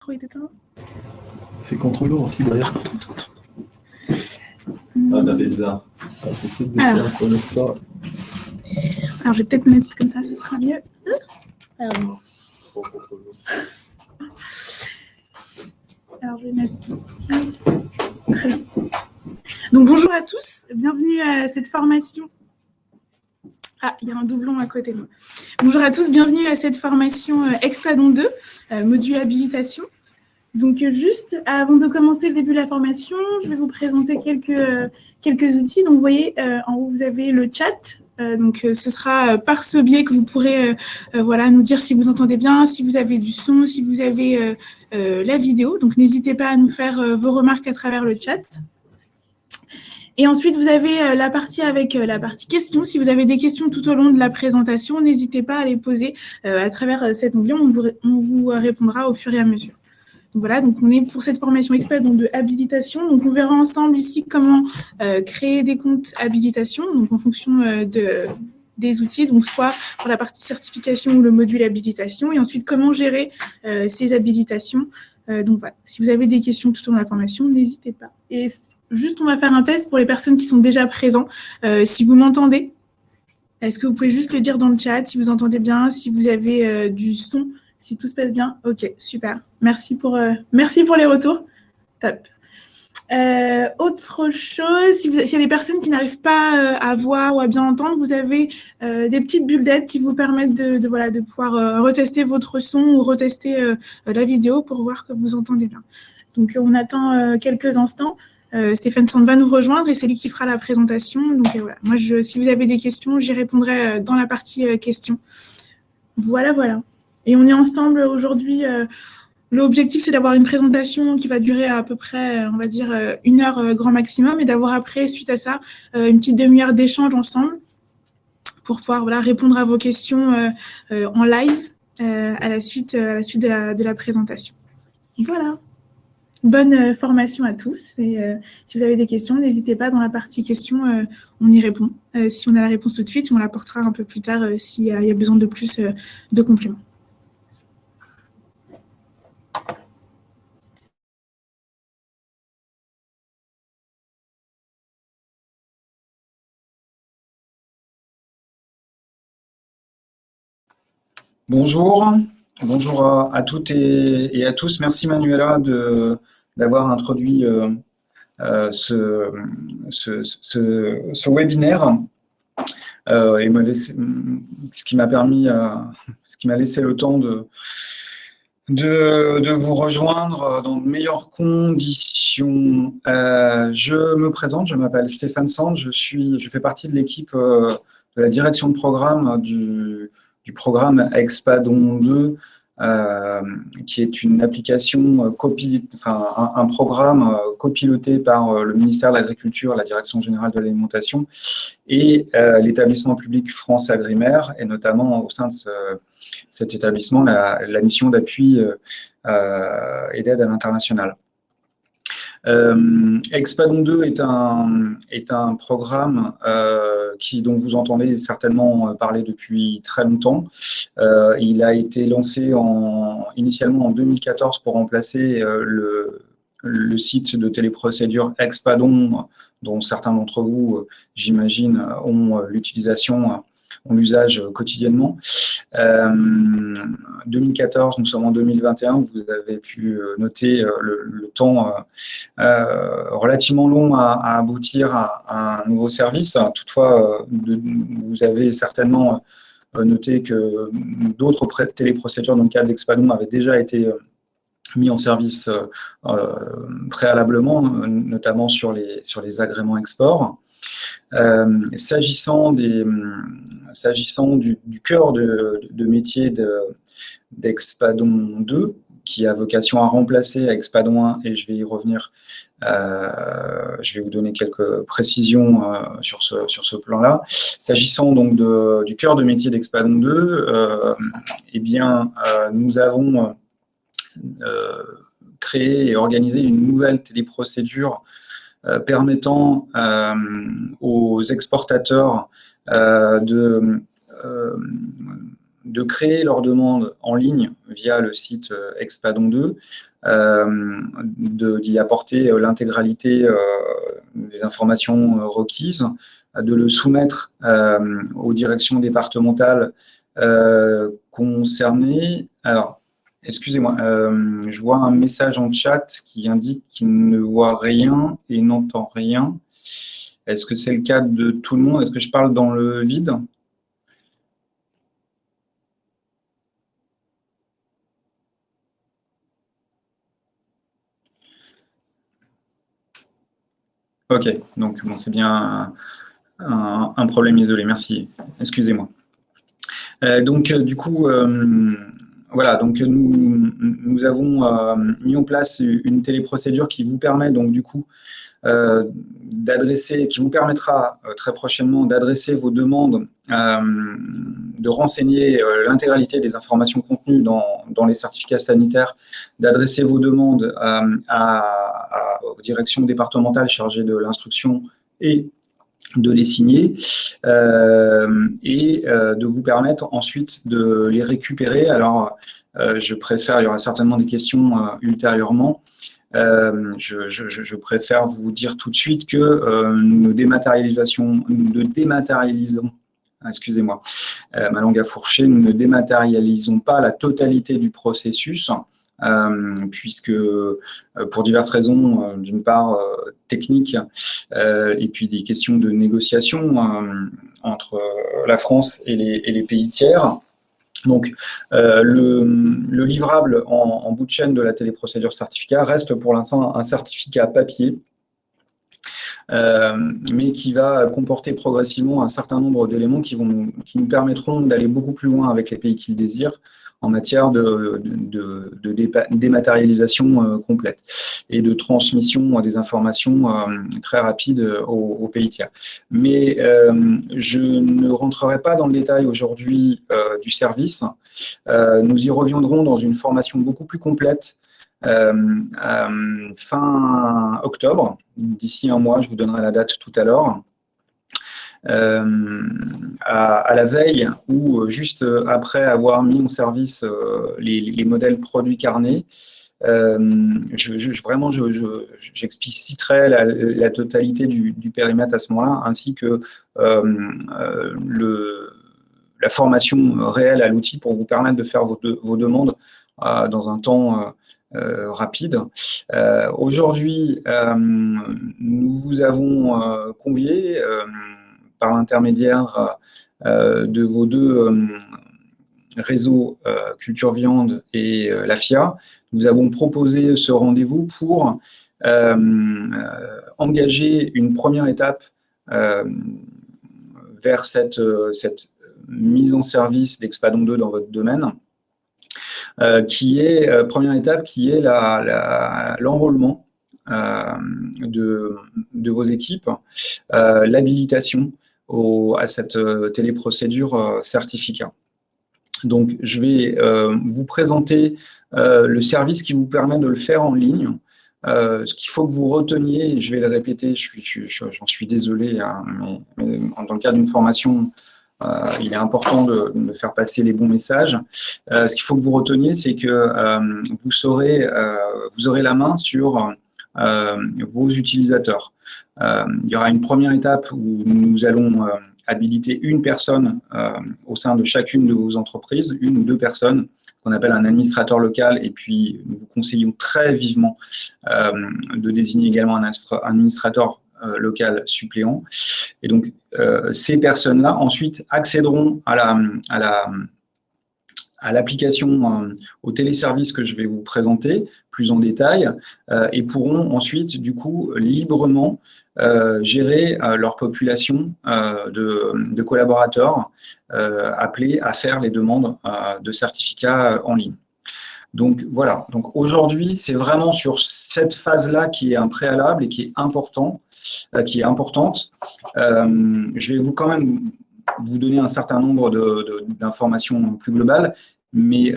micro est éteint. Fais contrôle aussi derrière. Ah, ça fait bizarre. Alors, je vais peut-être mettre comme ça, ce sera mieux. Alors, je vais mettre. Très bien. Donc, bonjour à tous, bienvenue à cette formation. Ah, il y a un doublon à côté de moi. Bonjour à tous, bienvenue à cette formation Expadon 2, module habilitation. Donc, juste avant de commencer le début de la formation, je vais vous présenter quelques outils. Donc, vous voyez, en haut, vous avez le chat. Ce sera par ce biais que vous pourrez nous dire si vous entendez bien, si vous avez du son, si vous avez la vidéo. Donc, n'hésitez pas à nous faire vos remarques à travers le chat. Et ensuite, vous avez la partie avec la partie questions. Si vous avez des questions tout au long de la présentation, n'hésitez pas à les poser à travers cet onglet. On vous répondra au fur et à mesure. Donc voilà, donc on est pour cette formation expert de habilitation. Donc on verra ensemble ici comment créer des comptes habilitation, donc en fonction des outils, donc soit pour la partie certification ou le module habilitation, et ensuite comment gérer ces habilitations. Donc voilà, si vous avez des questions tout au long de la formation, n'hésitez pas. Et juste, on va faire un test pour les personnes qui sont déjà présents. Si vous m'entendez, est-ce que vous pouvez juste le dire dans le chat, si vous entendez bien, si vous avez du son, si tout se passe bien? Ok, super. Merci pour les retours. Top. Autre chose, s'il y a des personnes qui n'arrivent pas à voir ou à bien entendre, vous avez des petites bulles d'aide qui vous permettent de pouvoir retester votre son ou retester la vidéo pour voir que vous entendez bien. Donc, on attend quelques instants. Stéphane Sand va nous rejoindre et c'est lui qui fera la présentation. Donc, voilà. Moi, si vous avez des questions, j'y répondrai dans la partie questions. Voilà. Et on est ensemble aujourd'hui. L'objectif, c'est d'avoir une présentation qui va durer à peu près, on va dire, 1 heure grand maximum et d'avoir après, suite à ça, une petite demi-heure d'échange ensemble pour pouvoir répondre à vos questions en live à la suite de la présentation. Voilà. Bonne formation à tous. Et si vous avez des questions, n'hésitez pas dans la partie questions, on y répond. Si on a la réponse tout de suite, on l'apportera un peu plus tard s'il y a besoin de plus de compléments. Bonjour à toutes et à tous. Merci Manuela d'avoir introduit ce webinaire et ce qui m'a laissé le temps de vous rejoindre dans de meilleures conditions. Je me présente, je m'appelle Stéphane Sand, je fais partie de l'équipe de la direction de programme du programme Expadon 2, qui est une application un programme copiloté par le ministère de l'Agriculture, la Direction générale de l'alimentation et l'établissement public France Agrimaire, et notamment au sein de cet établissement, la mission d'appui et d'aide à l'international. Expadon 2 est un programme dont vous entendez certainement parler depuis très longtemps. Il a été lancé initialement en 2014 pour remplacer le site de téléprocédure Expadon, dont certains d'entre vous, j'imagine, ont l'usage quotidiennement. 2014, nous sommes en 2021, vous avez pu noter le temps relativement long à aboutir à un nouveau service. Toutefois, vous avez certainement noté que d'autres téléprocédures dans le cadre d'Expadon avaient déjà été mis en service préalablement, notamment sur les agréments export. S'agissant du cœur de métier d'Expadon 2, qui a vocation à remplacer Expadon 1, et je vais y revenir, je vais vous donner quelques précisions sur ce plan-là. S'agissant donc du cœur de métier d'Expadon 2, nous avons créé et organisé une nouvelle téléprocédure permettant aux exportateurs de créer leur demande en ligne via le site Expadon 2, d'y apporter l'intégralité des informations requises, de le soumettre aux directions départementales concernées. Alors, excusez-moi, je vois un message en chat qui indique qu'il ne voit rien et n'entend rien. Est-ce que c'est le cas de tout le monde? Est-ce que je parle dans le vide? Ok, donc bon, c'est bien un problème isolé, merci, excusez-moi. Donc, du coup, voilà, donc nous avons mis en place une téléprocédure qui vous permet donc du coup qui vous permettra très prochainement d'adresser vos demandes, de renseigner l'intégralité des informations contenues dans les certificats sanitaires, d'adresser vos demandes aux directions départementales chargées de l'instruction et de les signer et de vous permettre ensuite de les récupérer. Alors, je préfère, il y aura certainement des questions ultérieurement. Je préfère vous dire tout de suite que nous ne dématérialisons, excusez-moi, ma langue a fourché, nous ne dématérialisons pas la totalité du processus, puisque pour diverses raisons, d'une part techniques, et puis des questions de négociation entre la France et les pays tiers. Donc, le livrable en bout de chaîne de la téléprocédure certificat reste pour l'instant un certificat papier, mais qui va comporter progressivement un certain nombre d'éléments qui nous permettront d'aller beaucoup plus loin avec les pays qui le désirent en matière de dématérialisation complète et de transmission des informations très rapides aux pays tiers. Mais je ne rentrerai pas dans le détail aujourd'hui du service. Nous y reviendrons dans une formation beaucoup plus complète fin octobre. D'ici un mois, je vous donnerai la date tout à l'heure. À la veille ou juste après avoir mis en service les modèles produits carnés, vraiment, j'expliciterai la totalité du périmètre à ce moment-là, ainsi que la formation réelle à l'outil pour vous permettre de faire vos demandes dans un temps rapide. Aujourd'hui, nous vous avons convié par l'intermédiaire de vos deux réseaux Culture Viande et la FIA. Nous avons proposé ce rendez-vous pour engager une première étape vers cette mise en service d'Expadon 2 dans votre domaine, première étape qui est l'enrôlement de vos équipes, l'habilitation à cette téléprocédure certificat. Donc, je vais vous présenter le service qui vous permet de le faire en ligne. Ce qu'il faut que vous reteniez, je vais le répéter, j'en suis désolé, hein, mais dans le cadre d'une formation, il est important de faire passer les bons messages. Ce qu'il faut que vous reteniez, c'est que vous aurez la main sur vos utilisateurs. Il y aura une première étape où nous allons habiliter une personne au sein de chacune de vos entreprises, une ou deux personnes, qu'on appelle un administrateur local, et puis nous vous conseillons très vivement de désigner également un administrateur local suppléant. Et donc, ces personnes-là, ensuite, accéderont à l'application, au téléservice que je vais vous présenter plus en détail, et pourront ensuite, du coup, librement gérer leur population de collaborateurs appelés à faire les demandes de certificats en ligne. Donc voilà, donc aujourd'hui, c'est vraiment sur cette phase-là qui est un préalable et qui est importante. Je vais quand même vous donner un certain nombre d'informations plus globales, mais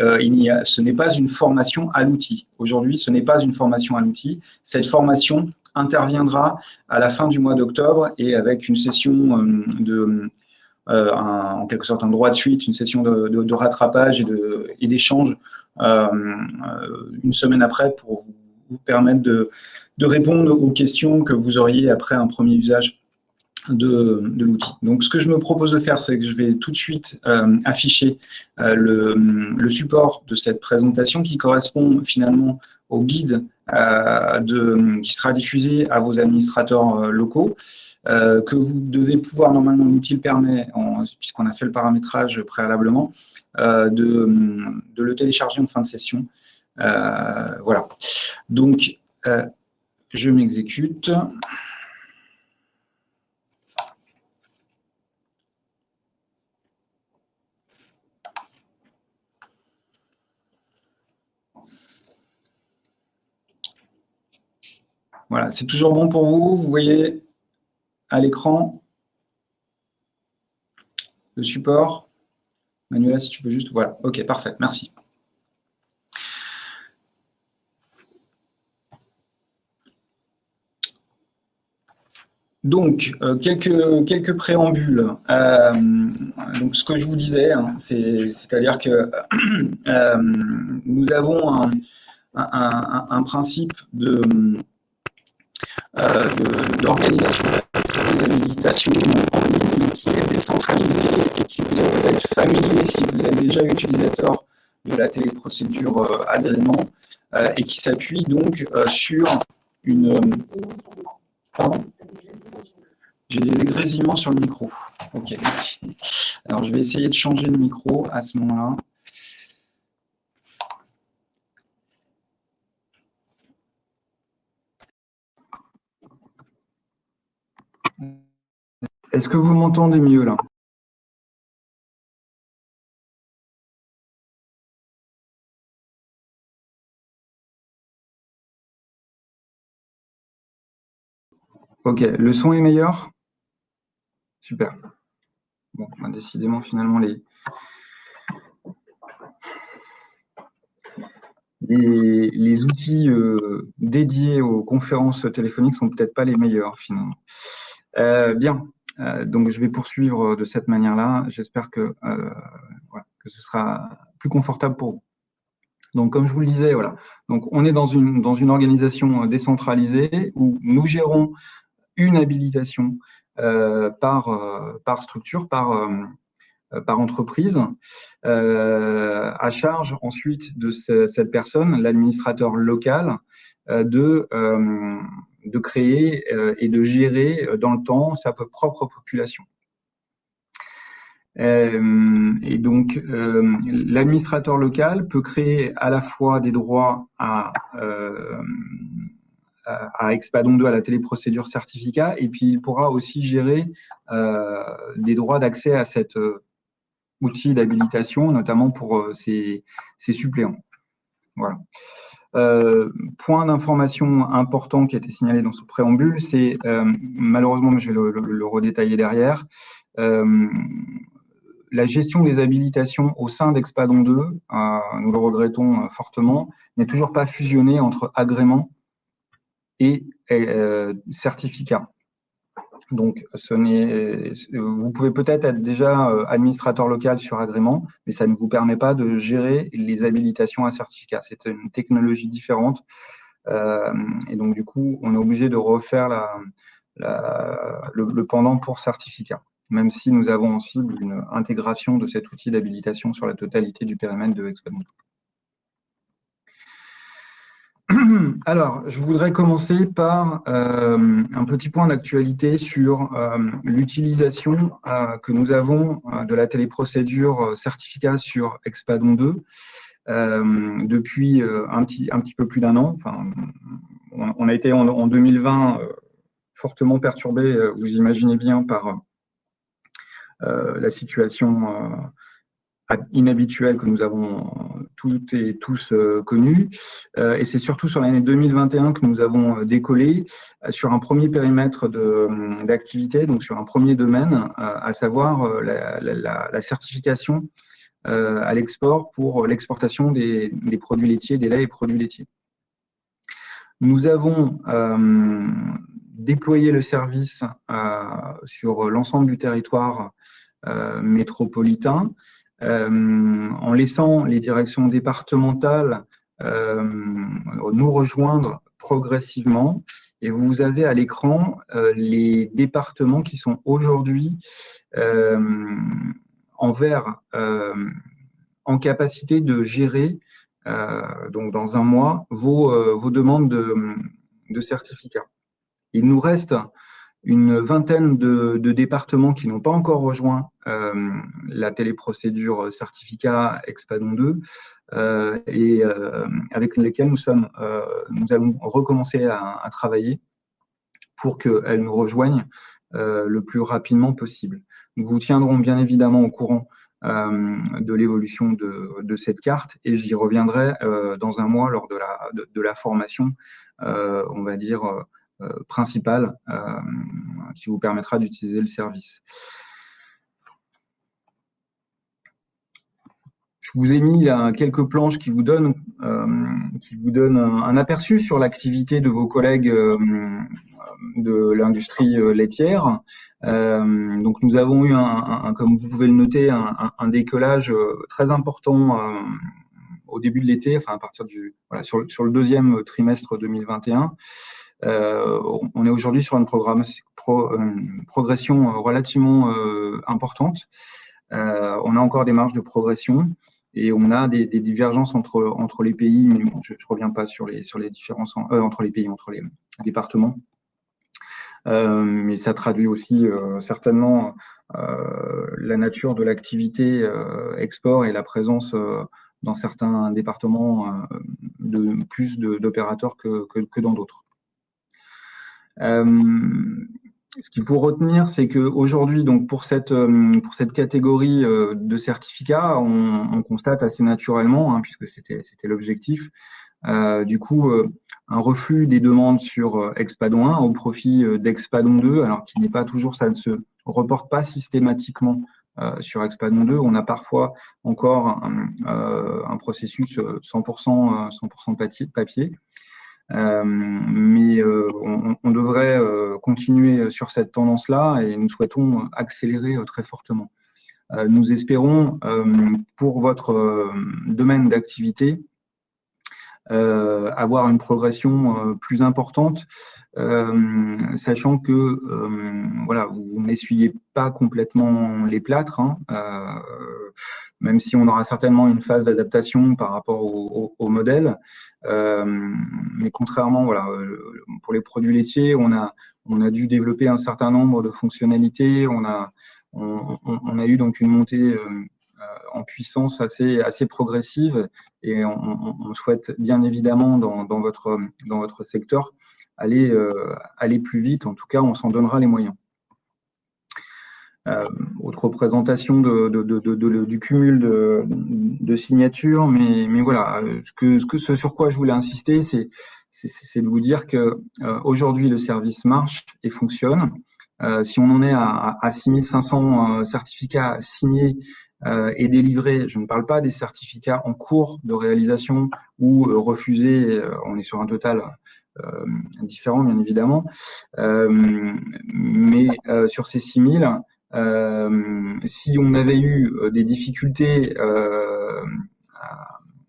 ce n'est pas une formation à l'outil. Aujourd'hui, ce n'est pas une formation à l'outil. Cette formation interviendra à la fin du mois d'octobre et avec une session en quelque sorte un droit de suite, une session de rattrapage et d'échange une semaine après pour vous permettre de répondre aux questions que vous auriez après un premier usage de l'outil. Donc, ce que je me propose de faire, c'est que je vais tout de suite afficher le support de cette présentation qui correspond finalement au guide qui sera diffusé à vos administrateurs locaux, que vous devez pouvoir, normalement, l'outil le permet, puisqu'on a fait le paramétrage préalablement, de le télécharger en fin de session. Voilà. Donc, je m'exécute. Voilà, c'est toujours bon pour vous. Vous voyez à l'écran le support. Manuela, si tu peux juste… Voilà, ok, parfait, merci. Donc, quelques préambules. Donc, ce que je vous disais, hein, c'est-à-dire que nous avons un principe d'organisation de l'habilitation en ligne qui est décentralisé et qui vous est peut-être familier si vous êtes déjà utilisateur de la téléprocédure agrément et qui s'appuie donc sur une… Pardon ? J'ai des égrésillements sur le micro. Ok, merci. Alors, je vais essayer de changer le micro à ce moment-là. Est-ce que vous m'entendez mieux là? Ok, le son est meilleur? Super. Bon, décidément, finalement, les outils dédiés aux conférences téléphoniques sont peut-être pas les meilleurs, finalement. Bien, donc je vais poursuivre de cette manière-là. J'espère que ce sera plus confortable pour vous. Donc, comme je vous le disais, voilà. Donc, on est dans une organisation décentralisée où nous gérons une habilitation par structure, par entreprise, à charge ensuite de cette personne, l'administrateur local, de créer et de gérer dans le temps sa propre population. Et donc, l'administrateur local peut créer à la fois des droits à Expadon 2, à la téléprocédure certificat, et puis il pourra aussi gérer des droits d'accès à cet outil d'habilitation, notamment pour ses suppléants. Voilà. Point d'information important qui a été signalé dans ce préambule, c'est malheureusement, mais je vais le redétailler derrière, la gestion des habilitations au sein d'Expadon 2, nous le regrettons fortement, n'est toujours pas fusionnée entre agrément et certificat. Donc, vous pouvez peut-être être déjà administrateur local sur agrément, mais ça ne vous permet pas de gérer les habilitations à certificat. C'est une technologie différente. Et donc, du coup, on est obligé de refaire le pendant pour certificat, même si nous avons en cible une intégration de cet outil d'habilitation sur la totalité du périmètre de Expadon. Alors, je voudrais commencer par un petit point d'actualité sur l'utilisation que nous avons de la téléprocédure certificat sur Expadon 2 depuis un petit peu plus d'un an. Enfin, on a été en 2020 fortement perturbé, vous imaginez bien, par la situation inhabituelle que nous avons toutes et tous connue. Et c'est surtout sur l'année 2021 que nous avons décollé sur un premier périmètre d'activité, donc sur un premier domaine, à savoir la certification à l'export pour l'exportation des produits laitiers, des laits et produits laitiers. Nous avons déployé le service sur l'ensemble du territoire métropolitain, en laissant les directions départementales nous rejoindre progressivement. Et vous avez à l'écran les départements qui sont aujourd'hui en capacité de gérer, donc dans un mois, vos demandes de certificats. Il nous reste une vingtaine de départements qui n'ont pas encore rejoint la téléprocédure certificat Expadon 2 et avec lesquels nous allons recommencer à travailler pour qu'elles nous rejoignent le plus rapidement possible. Nous vous tiendrons bien évidemment au courant de l'évolution de cette carte et j'y reviendrai dans un mois lors de la formation, on va dire, principale qui vous permettra d'utiliser le service. Je vous ai mis là quelques planches qui vous donnent un aperçu sur l'activité de vos collègues de l'industrie laitière. Donc nous avons eu, comme vous pouvez le noter, un décollage très important au début de l'été, enfin à partir sur le deuxième trimestre 2021. On est aujourd'hui sur une progression relativement importante. On a encore des marges de progression et on a des divergences entre les pays, mais bon, je reviens pas sur les différences entre les pays, entre les départements. Mais ça traduit aussi certainement la nature de l'activité export et la présence dans certains départements de plus d'opérateurs que dans d'autres. Ce qu'il faut retenir, c'est qu'aujourd'hui, donc pour cette catégorie de certificats, on constate assez naturellement, hein, puisque c'était l'objectif, du coup, un reflux des demandes sur Expadon 1 au profit d'Expadon 2, alors qu'il n'est pas toujours, ça ne se reporte pas systématiquement sur Expadon 2. On a parfois encore un processus 100% papier. Mais on devrait continuer sur cette tendance-là et nous souhaitons accélérer très fortement. Nous espérons, pour votre domaine d'activité, avoir une progression plus importante, sachant que voilà, vous n'essuyez pas complètement les plâtres, hein, même si on aura certainement une phase d'adaptation par rapport au modèle. Mais contrairement, voilà, pour les produits laitiers, on a dû développer un certain nombre de fonctionnalités. On a eu donc une montée en puissance assez progressive et on souhaite bien évidemment dans votre secteur aller plus vite. En tout cas, on s'en donnera les moyens. Autre représentation du cumul de signatures, mais voilà, ce sur quoi je voulais insister, c'est de vous dire que aujourd'hui le service marche et fonctionne. Si on en est à 6500 certificats signés et délivrés, je ne parle pas des certificats en cours de réalisation ou refusés, on est sur un total différent bien évidemment, mais sur ces 6000, si on avait eu des difficultés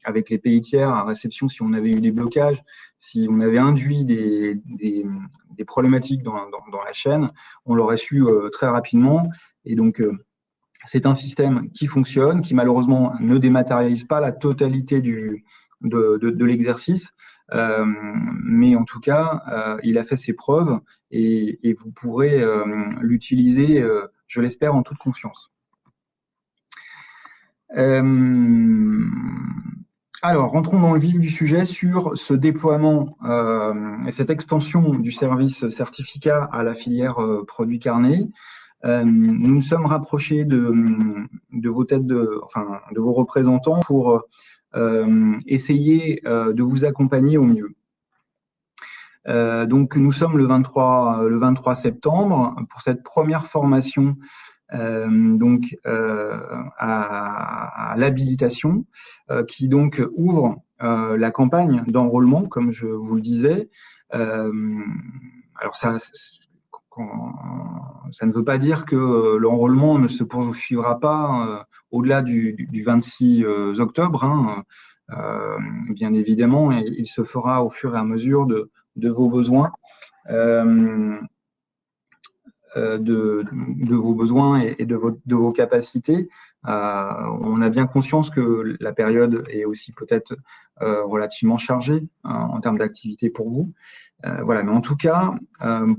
avec les pays tiers à réception, si on avait eu des blocages, si on avait induit des problématiques dans la chaîne, on l'aurait su très rapidement. Et donc, c'est un système qui fonctionne, qui malheureusement ne dématérialise pas la totalité de l'exercice, mais en tout cas, il a fait ses preuves et vous pourrez l'utiliser, je l'espère, en toute confiance. Alors, rentrons dans le vif du sujet sur ce déploiement et cette extension du service certificat à la filière produits carnés. Nous nous sommes rapprochés de vos têtes de vos représentants pour essayer de vous accompagner au mieux. Donc, nous sommes le 23 septembre pour cette première formation donc à l'habilitation qui donc ouvre la campagne d'enrôlement, comme je vous le disais. Alors ça, ça ne veut pas dire que l'enrôlement ne se poursuivra pas au-delà du 26 octobre. Hein. Bien évidemment, et il se fera au fur et à mesure de vos besoins. De vos besoins et de vos capacités. On a bien conscience que la période est aussi peut-être relativement chargée en termes d'activité pour vous. Voilà, mais en tout cas,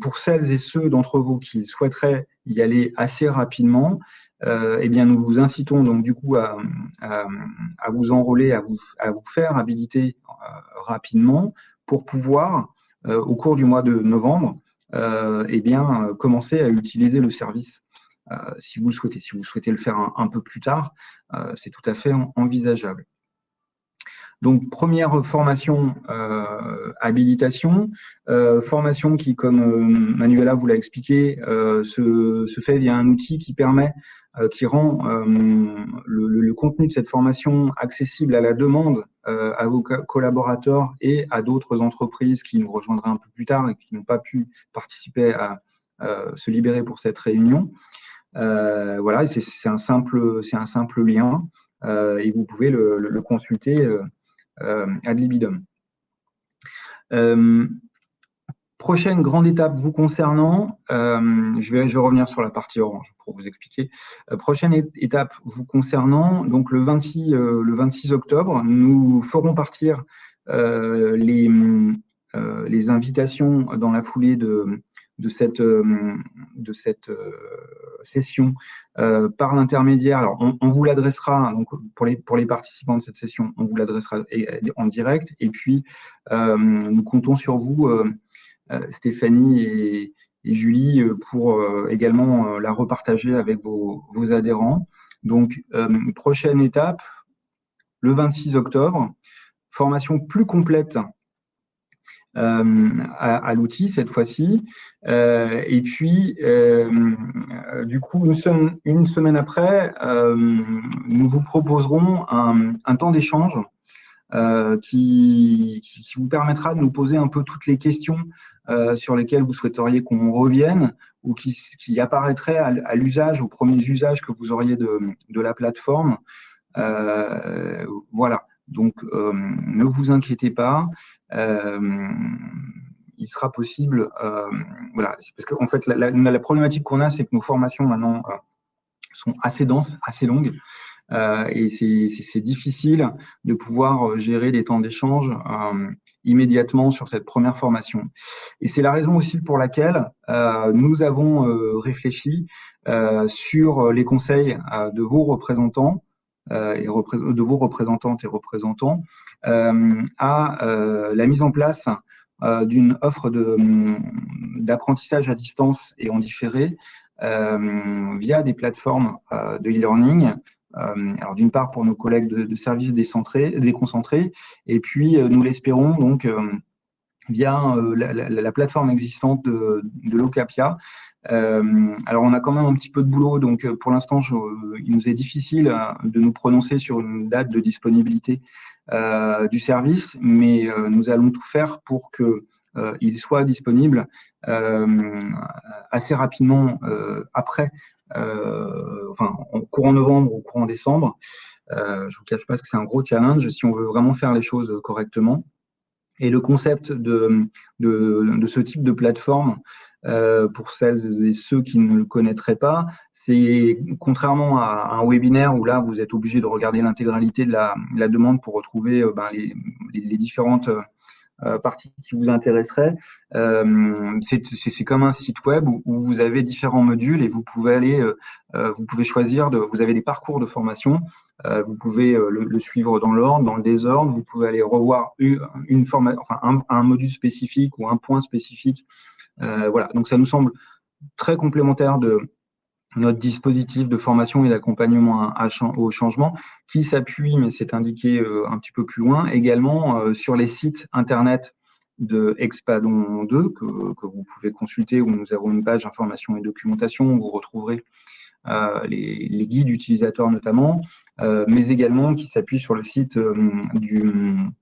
pour celles et ceux d'entre vous qui souhaiteraient y aller assez rapidement, eh bien, nous vous incitons donc du coup à vous enrôler, à vous faire habiliter rapidement pour pouvoir, au cours du mois de novembre, eh bien, commencer à utiliser le service si vous le souhaitez. Si vous souhaitez le faire un peu plus tard, c'est tout à fait envisageable. Donc, première formation, habilitation, formation qui, comme Manuela vous l'a expliqué, se fait via un outil qui permet, qui rend le contenu de cette formation accessible à la demande à vos collaborateurs et à d'autres entreprises qui nous rejoindraient un peu plus tard et qui n'ont pas pu participer à se libérer pour cette réunion. Voilà, c'est un simple lien et vous pouvez le consulter ad libidum. Prochaine grande étape vous concernant, je vais revenir sur la partie orange pour vous expliquer. Prochaine étape vous concernant, donc le 26 octobre, nous ferons partir les invitations dans la foulée de cette session par l'intermédiaire. Alors, on vous l'adressera, donc pour les participants de cette session, on vous l'adressera en direct. Et puis, nous comptons sur vous, Stéphanie et Julie, pour également la repartager avec vos adhérents. Donc, prochaine étape, le 26 octobre, formation plus complète à l'outil cette fois-ci. Et puis, du coup, une semaine après, nous vous proposerons un temps d'échange qui vous permettra de nous poser un peu toutes les questions sur lesquelles vous souhaiteriez qu'on revienne ou qui apparaîtraient à l'usage, aux premiers usages que vous auriez de la plateforme. Voilà. Donc, ne vous inquiétez pas. Il sera possible, voilà, parce qu'en fait, la problématique qu'on a, c'est que nos formations maintenant sont assez denses, assez longues, et c'est difficile de pouvoir gérer des temps d'échange immédiatement sur cette première formation. Et c'est la raison aussi pour laquelle nous avons réfléchi sur les conseils de vos représentants de vos représentantes et représentants à la mise en place d'une offre d'apprentissage à distance et en différé via des plateformes de e-learning. Alors d'une part pour nos collègues de services déconcentrés, et puis nous l'espérons donc via la plateforme existante de l'Ocapia. Alors on a quand même un petit peu de boulot, donc pour l'instant il nous est difficile de nous prononcer sur une date de disponibilité du service, mais nous allons tout faire pour que il soit disponible assez rapidement après, enfin en courant novembre ou courant décembre. Je vous cache pas que c'est un gros challenge si on veut vraiment faire les choses correctement. Et le concept de ce type de plateforme, pour celles et ceux qui ne le connaîtraient pas, c'est contrairement à un webinaire où là vous êtes obligé de regarder l'intégralité de la demande pour retrouver les différentes parties qui vous intéresseraient. C'est comme un site web où vous avez différents modules et vous pouvez vous pouvez choisir vous avez des parcours de formation. Vous pouvez le suivre dans l'ordre, dans le désordre. Vous pouvez aller revoir un module spécifique ou un point spécifique. Voilà. Donc, ça nous semble très complémentaire de notre dispositif de formation et d'accompagnement au changement qui s'appuie, mais c'est indiqué un petit peu plus loin, également sur les sites internet de Expadon 2 que vous pouvez consulter, où nous avons une page information et documentation où vous retrouverez les guides utilisateurs notamment, mais également qui s'appuie sur le site de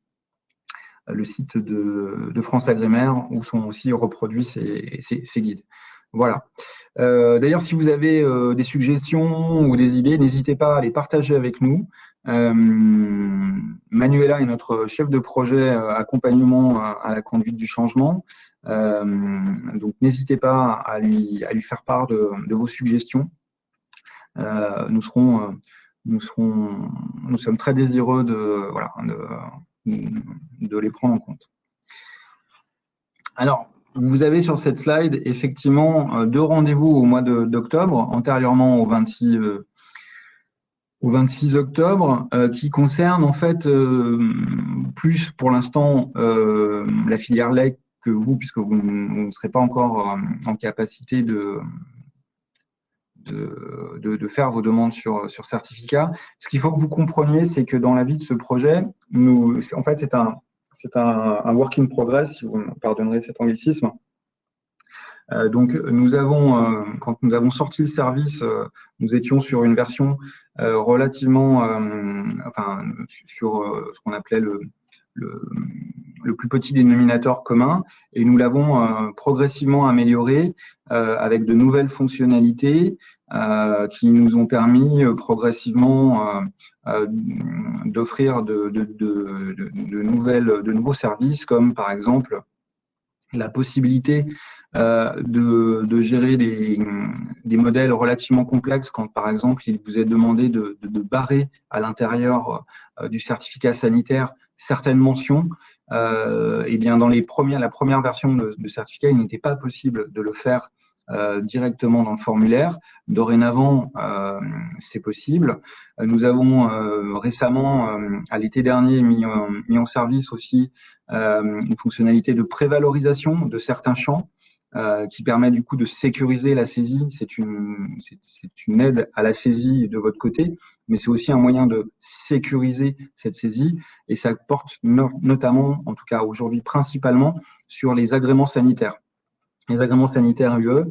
France Agrimaire où sont aussi reproduits ces guides. Voilà. D'ailleurs, si vous avez des suggestions ou des idées, n'hésitez pas à les partager avec nous. Manuela est notre chef de projet accompagnement à la conduite du changement. Donc, n'hésitez pas à lui faire part de vos suggestions. Nous sommes très désireux de les prendre en compte. Alors, vous avez sur cette slide effectivement 2 rendez-vous au mois d'octobre, antérieurement au 26 octobre, qui concernent en fait plus pour l'instant la filière lait que vous, puisque vous ne serez pas encore en capacité de faire vos demandes sur certificat. Ce qu'il faut que vous compreniez, c'est que dans la vie de ce projet, en fait, c'est un work in progress, si vous me pardonnerez cet anglicisme. Donc, quand nous avons sorti le service, nous étions sur une version relativement, sur ce qu'on appelait le plus petit dénominateur commun, et nous l'avons progressivement amélioré avec de nouvelles fonctionnalités qui nous ont permis progressivement d'offrir de nouveaux services, comme par exemple la possibilité de gérer des modèles relativement complexes quand, par exemple, il vous est demandé de barrer à l'intérieur du certificat sanitaire certaines mentions. Eh bien, dans la première version de certificat, il n'était pas possible de le faire directement dans le formulaire. Dorénavant, c'est possible. Nous avons récemment, à l'été dernier, mis en service aussi une fonctionnalité de prévalorisation de certains champs qui permet du coup de sécuriser la saisie. C'est une aide à la saisie de votre côté, mais c'est aussi un moyen de sécuriser cette saisie, et ça porte notamment, en tout cas aujourd'hui principalement, sur les agréments sanitaires. Les agréments sanitaires UE,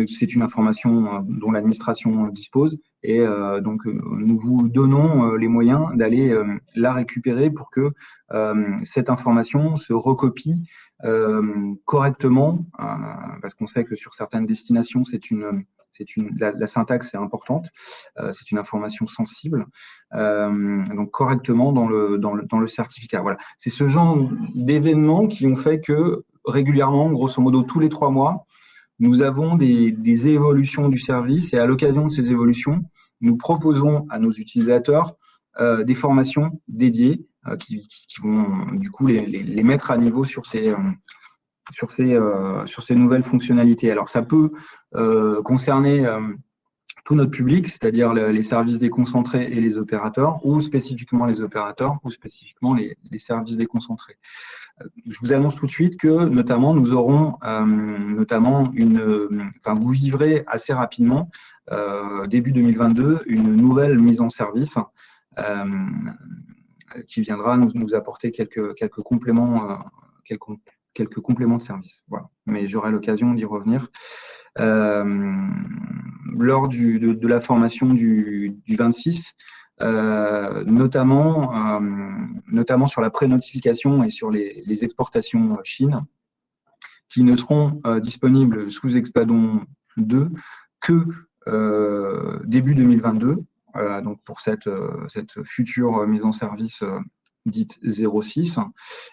c'est une information dont l'administration dispose, et donc nous vous donnons les moyens d'aller la récupérer pour que cette information se recopie correctement, parce qu'on sait que sur certaines destinations, la syntaxe est importante, c'est une information sensible, donc correctement dans le certificat. Voilà, c'est ce genre d'événements qui ont fait que régulièrement, grosso modo tous les 3 mois, nous avons des évolutions du service, et à l'occasion de ces évolutions, nous proposons à nos utilisateurs des formations dédiées qui vont du coup les mettre à niveau sur ces nouvelles fonctionnalités. Alors ça peut concerner tout notre public, c'est-à-dire les services déconcentrés et les opérateurs, ou spécifiquement les opérateurs, ou spécifiquement les services déconcentrés. Je vous annonce tout de suite que notamment nous aurons vous vivrez assez rapidement, début 2022, une nouvelle mise en service qui viendra nous apporter quelques compléments de service. Voilà. Mais j'aurai l'occasion d'y revenir. Lors de la formation du 26, notamment sur la pré-notification et sur les exportations Chine, qui ne seront disponibles sous Expedon 2 que début 2022, donc pour cette future mise en service dite 06,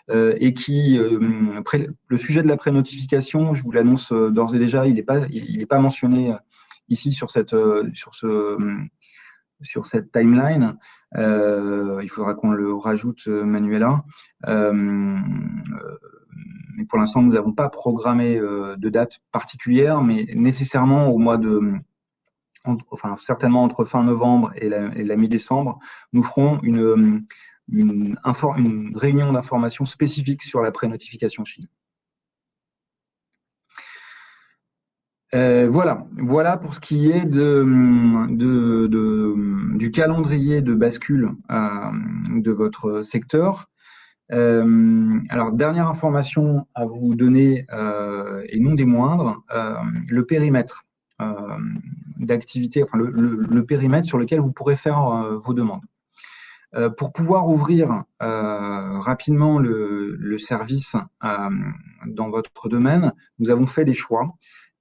et qui, le sujet de la pré-notification, je vous l'annonce d'ores et déjà, il n'est pas mentionné ici sur cette timeline. Il faudra qu'on le rajoute, Manuela. Mais pour l'instant, nous n'avons pas programmé de date particulière, mais nécessairement au mois certainement entre fin novembre et la mi-décembre, nous ferons une réunion d'information spécifique sur la pré-notification Chine. Voilà pour ce qui est du calendrier de bascule de votre secteur. Alors, dernière information à vous donner, et non des moindres, le périmètre d'activité, le périmètre sur lequel vous pourrez faire vos demandes. Pour pouvoir ouvrir rapidement le service dans votre domaine, nous avons fait des choix.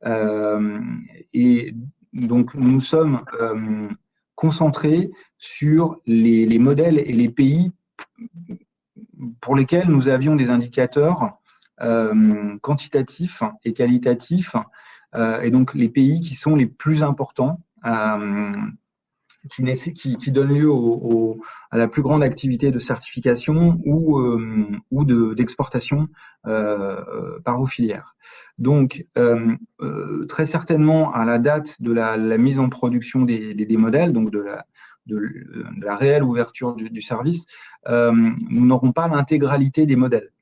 Et donc, nous sommes concentrés sur les modèles et les pays pour lesquels nous avions des indicateurs quantitatifs et qualitatifs, et donc les pays qui sont les plus importants, qui donnent lieu à la plus grande activité de certification ou d'exportation par vos filières. Donc, très certainement, à la date de la mise en production des modèles, donc de la réelle ouverture du service, nous n'aurons pas l'intégralité des modèles.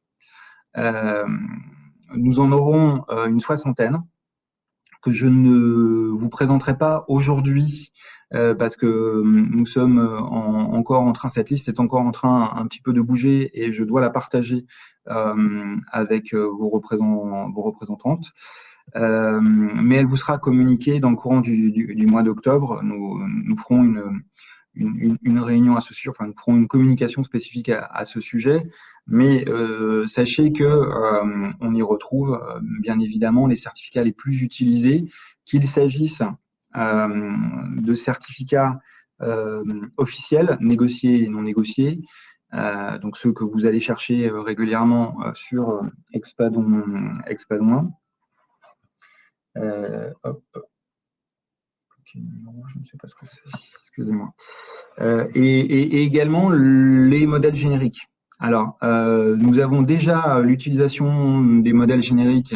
Nous en aurons une soixantaine que je ne vous présenterai pas aujourd'hui parce que nous sommes encore en train, cette liste est encore en train un petit peu de bouger et je dois la partager avec vos représentantes. Mais elle vous sera communiquée dans le courant du mois d'octobre. Nous ferons une réunion à ce sujet, enfin nous ferons une communication spécifique à ce sujet, mais sachez que on y retrouve bien évidemment les certificats les plus utilisés, qu'il s'agisse de certificats officiels, négociés et non négociés, donc ceux que vous allez chercher régulièrement sur Expadon 1. Hop. Je ne sais pas ce que c'est. Excusez-moi. Et également les modèles génériques. Alors, nous avons déjà l'utilisation des modèles génériques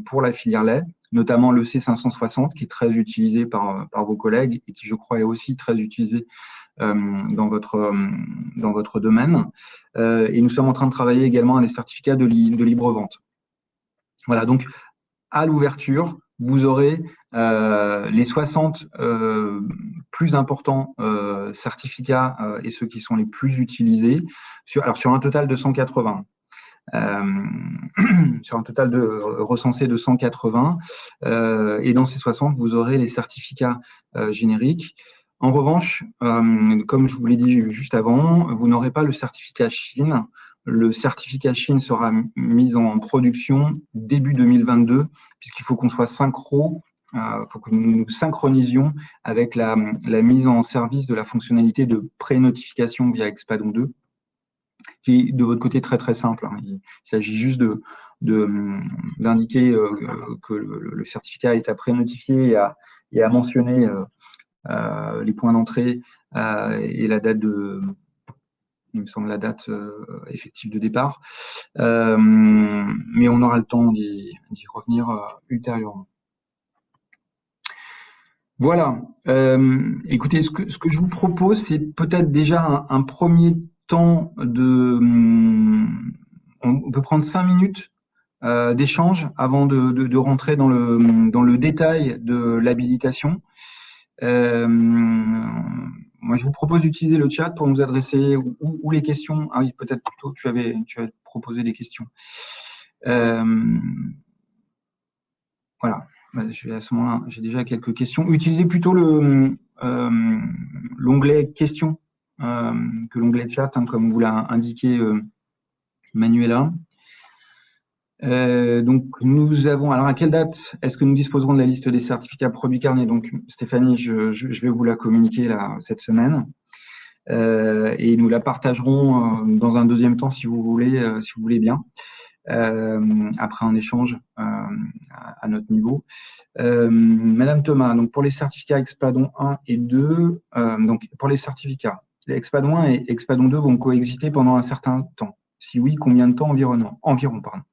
pour la filière lait, notamment le C560 qui est très utilisé par vos collègues et qui, je crois, est aussi très utilisé dans votre domaine. Et nous sommes en train de travailler également à des certificats de libre vente. Voilà, donc à l'ouverture, vous aurez les 60 plus importants certificats et ceux qui sont les plus utilisés sur un total de 180. Sur un total recensé de 180. Et dans ces 60, vous aurez les certificats génériques. En revanche, comme je vous l'ai dit juste avant, vous n'aurez pas le certificat Chine. Le certificat Chine sera mis en production début 2022, puisqu'il faut qu'on soit synchro, faut que nous nous synchronnisions avec la mise en service de la fonctionnalité de pré-notification via Expadon 2, qui est de votre côté très très simple. Il s'agit juste d'indiquer que le certificat est à pré-notifier et à mentionner les points d'entrée et la date il me semble la date effective de départ, mais on aura le temps d'y revenir ultérieurement. Voilà. Écoutez, ce que je vous propose, c'est peut-être déjà un premier temps on peut prendre 5 minutes d'échange avant de rentrer dans le détail de l'habilitation. Moi, je vous propose d'utiliser le chat pour nous adresser ou les questions. Ah oui, peut-être plutôt tu avais proposé des questions. Voilà. À ce moment-là, j'ai déjà quelques questions. Utilisez plutôt l'onglet questions que l'onglet chat, hein, comme vous l'a indiqué Manuela. Donc, nous avons. Alors, à quelle date est-ce que nous disposerons de la liste des certificats produits carnés? Donc, Stéphanie, je vais vous la communiquer là, cette semaine. Et nous la partagerons dans un deuxième temps, si vous voulez bien, après un échange à notre niveau. Madame Thomas, donc pour les certificats Expadon 1 et 2, donc pour les certificats, les Expadon 1 et Expadon 2 vont coexister pendant un certain temps. Si oui, combien de temps environ, pardon.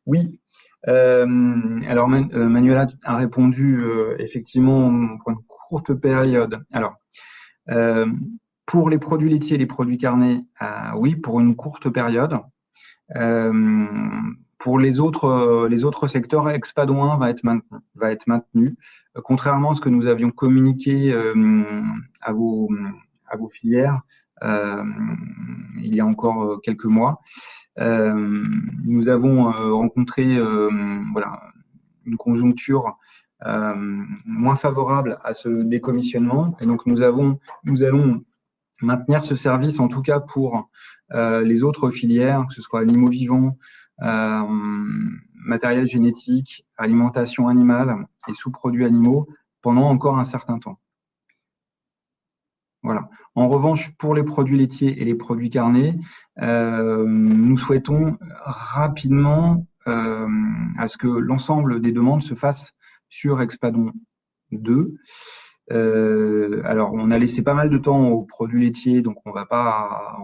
Oui. Alors Manuela a répondu effectivement pour une courte période. Alors pour les produits laitiers et les produits carnés, oui, pour une courte période. Pour les autres secteurs, Expadon 1 va être maintenu, contrairement à ce que nous avions communiqué à vos filières il y a encore quelques mois. Nous avons rencontré une conjoncture moins favorable à ce décommissionnement, et donc nous allons maintenir ce service, en tout cas pour les autres filières, que ce soit animaux vivants, matériel génétique, alimentation animale et sous-produits animaux pendant encore un certain temps. Voilà. En revanche, pour les produits laitiers et les produits carnés, nous souhaitons rapidement à ce que l'ensemble des demandes se fassent sur Expadon 2. Alors, on a laissé pas mal de temps aux produits laitiers, donc on va pas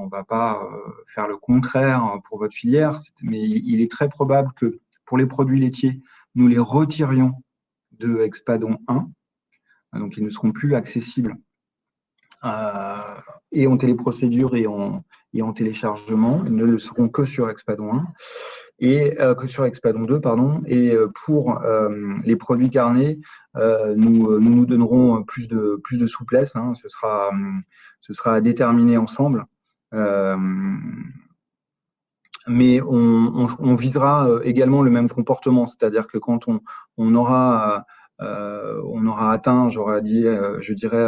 faire le contraire pour votre filière, mais il est très probable que pour les produits laitiers, nous les retirions de Expadon 1, donc ils ne seront plus accessibles et en téléprocédure et en téléchargement. Ils ne le seront que sur Expadon 1 et que sur Expadon 2, pardon. Et pour les produits carnés, nous donnerons plus de souplesse. Hein. Ce sera à déterminer ensemble. Mais on visera également le même comportement, c'est-à-dire que quand on aura atteint, je dirais,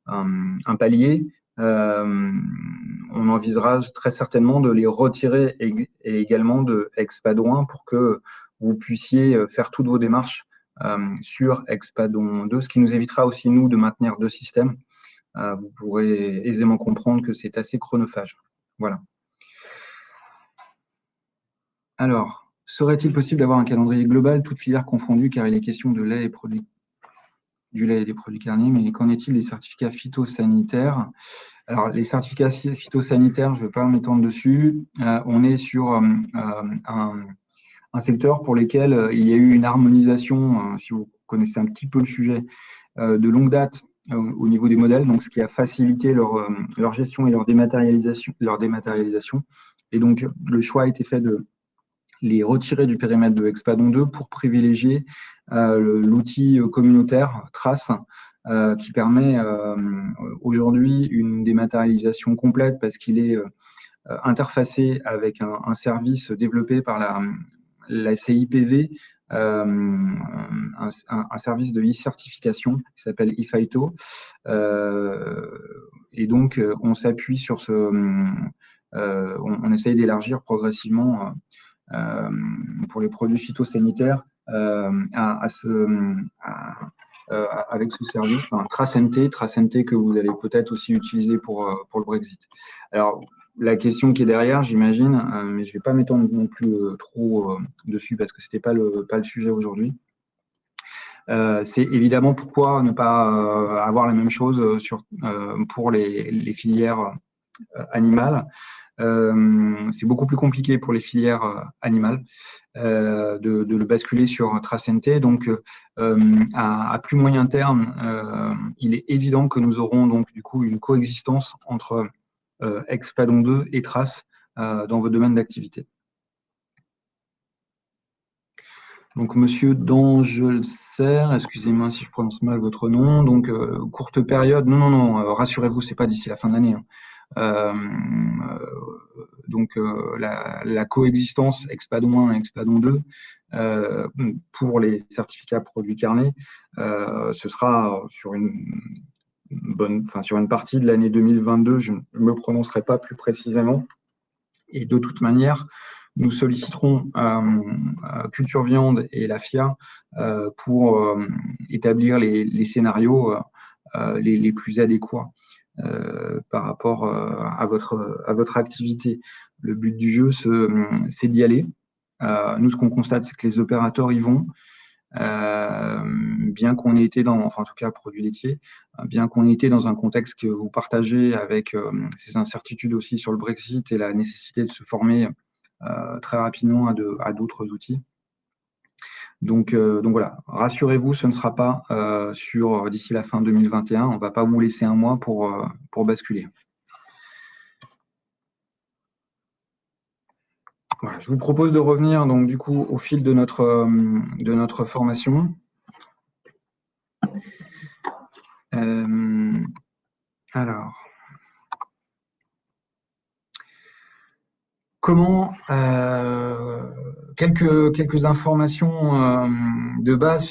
un palier, on envisagera très certainement de les retirer et également de Expadon 1 pour que vous puissiez faire toutes vos démarches sur Expadon 2, ce qui nous évitera aussi, nous, de maintenir deux systèmes. Vous pourrez aisément comprendre que c'est assez chronophage. Voilà. Alors, serait-il possible d'avoir un calendrier global, toute filière confondue, car il est question de lait et du lait et des produits carnés, mais qu'en est-il des certificats phytosanitaires? Alors, les certificats phytosanitaires, je ne vais pas m'étendre dessus. On est sur un secteur pour lequel il y a eu une harmonisation, si vous connaissez un petit peu le sujet, de longue date au niveau des modèles, donc ce qui a facilité leur gestion et leur dématérialisation. Et donc, le choix a été fait de les retirer du périmètre de Expadon 2 pour privilégier l'outil communautaire Trace qui permet aujourd'hui une dématérialisation complète parce qu'il est interfacé avec un service développé par la CIPV, un service de e-certification qui s'appelle ePhyto. Et donc, on s'appuie sur on essaye d'élargir progressivement pour les produits phytosanitaires avec ce service, TraceNT que vous allez peut-être aussi utiliser pour le Brexit. Alors, la question qui est derrière, j'imagine, mais je ne vais pas m'étendre non plus trop dessus parce que ce n'était pas le sujet aujourd'hui. C'est évidemment pourquoi ne pas avoir la même chose pour les filières animales. C'est beaucoup plus compliqué pour les filières animales de le basculer sur TraceNT. Donc, à plus moyen terme, il est évident que nous aurons donc du coup une coexistence entre Expadon 2 et Trace dans vos domaines d'activité. Donc, monsieur Dangelser, excusez-moi si je prononce mal votre nom. Donc, courte période. Non, rassurez-vous, c'est pas d'ici la fin de l'année. Donc, la coexistence Expadon 1 et Expadon 2 pour les certificats produits carnés, ce sera sur sur une partie de l'année 2022. Je ne me prononcerai pas plus précisément. Et de toute manière, nous solliciterons Culture Viande et la FIA pour établir les scénarios les plus adéquats par rapport à votre activité. Le but du jeu, c'est d'y aller. Nous, ce qu'on constate, c'est que les opérateurs y vont, bien qu'on ait été enfin en tout cas produits laitiers, bien qu'on ait été dans un contexte que vous partagez avec ces incertitudes aussi sur le Brexit et la nécessité de se former très rapidement à d'autres outils. Donc voilà, rassurez-vous, ce ne sera pas d'ici la fin 2021. On ne va pas vous laisser un mois pour basculer. Voilà, je vous propose de revenir donc du coup au fil de notre formation. Alors, comment quelques informations de base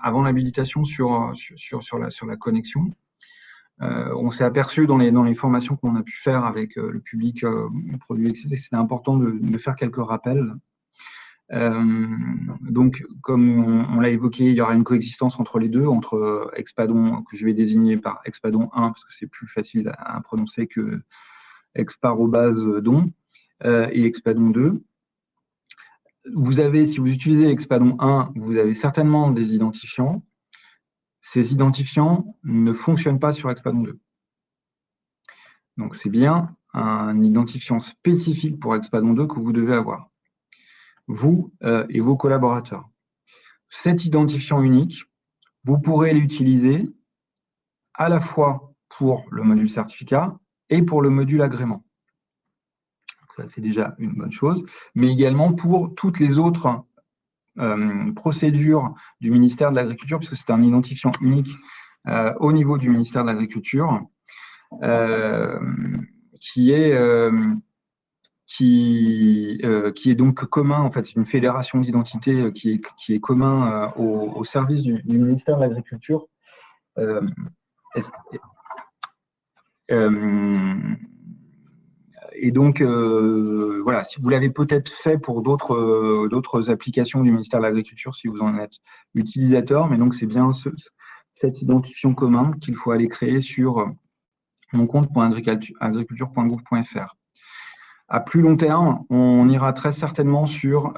avant l'habilitation sur la connexion. On s'est aperçu dans les formations qu'on a pu faire avec le public produit, etc. C'était important de faire quelques rappels. Donc, comme on l'a évoqué, il y aura une coexistence entre les deux, entre Expadon, que je vais désigner par Expadon 1, parce que c'est plus facile à prononcer que Exparobase-don, et Expadon 2. Vous avez, si vous utilisez Expadon 1, vous avez certainement des identifiants. Ces identifiants ne fonctionnent pas sur Expadon 2. Donc, c'est bien un identifiant spécifique pour Expadon 2 que vous devez avoir, vous et vos collaborateurs. Cet identifiant unique, vous pourrez l'utiliser à la fois pour le module certificat et pour le module agrément. Ça, c'est déjà une bonne chose, mais également pour toutes les autres procédures du ministère de l'Agriculture, puisque c'est un identifiant unique au niveau du ministère de l'Agriculture, qui est donc commun, en fait, c'est une fédération d'identité qui est commun au service du ministère de l'Agriculture. Et donc, voilà, si vous l'avez peut-être fait pour d'autres applications du ministère de l'Agriculture, si vous en êtes utilisateur, mais donc c'est bien cet identifiant commun qu'il faut aller créer sur moncompte.agriculture.gouv.fr. À plus long terme, on ira très certainement sur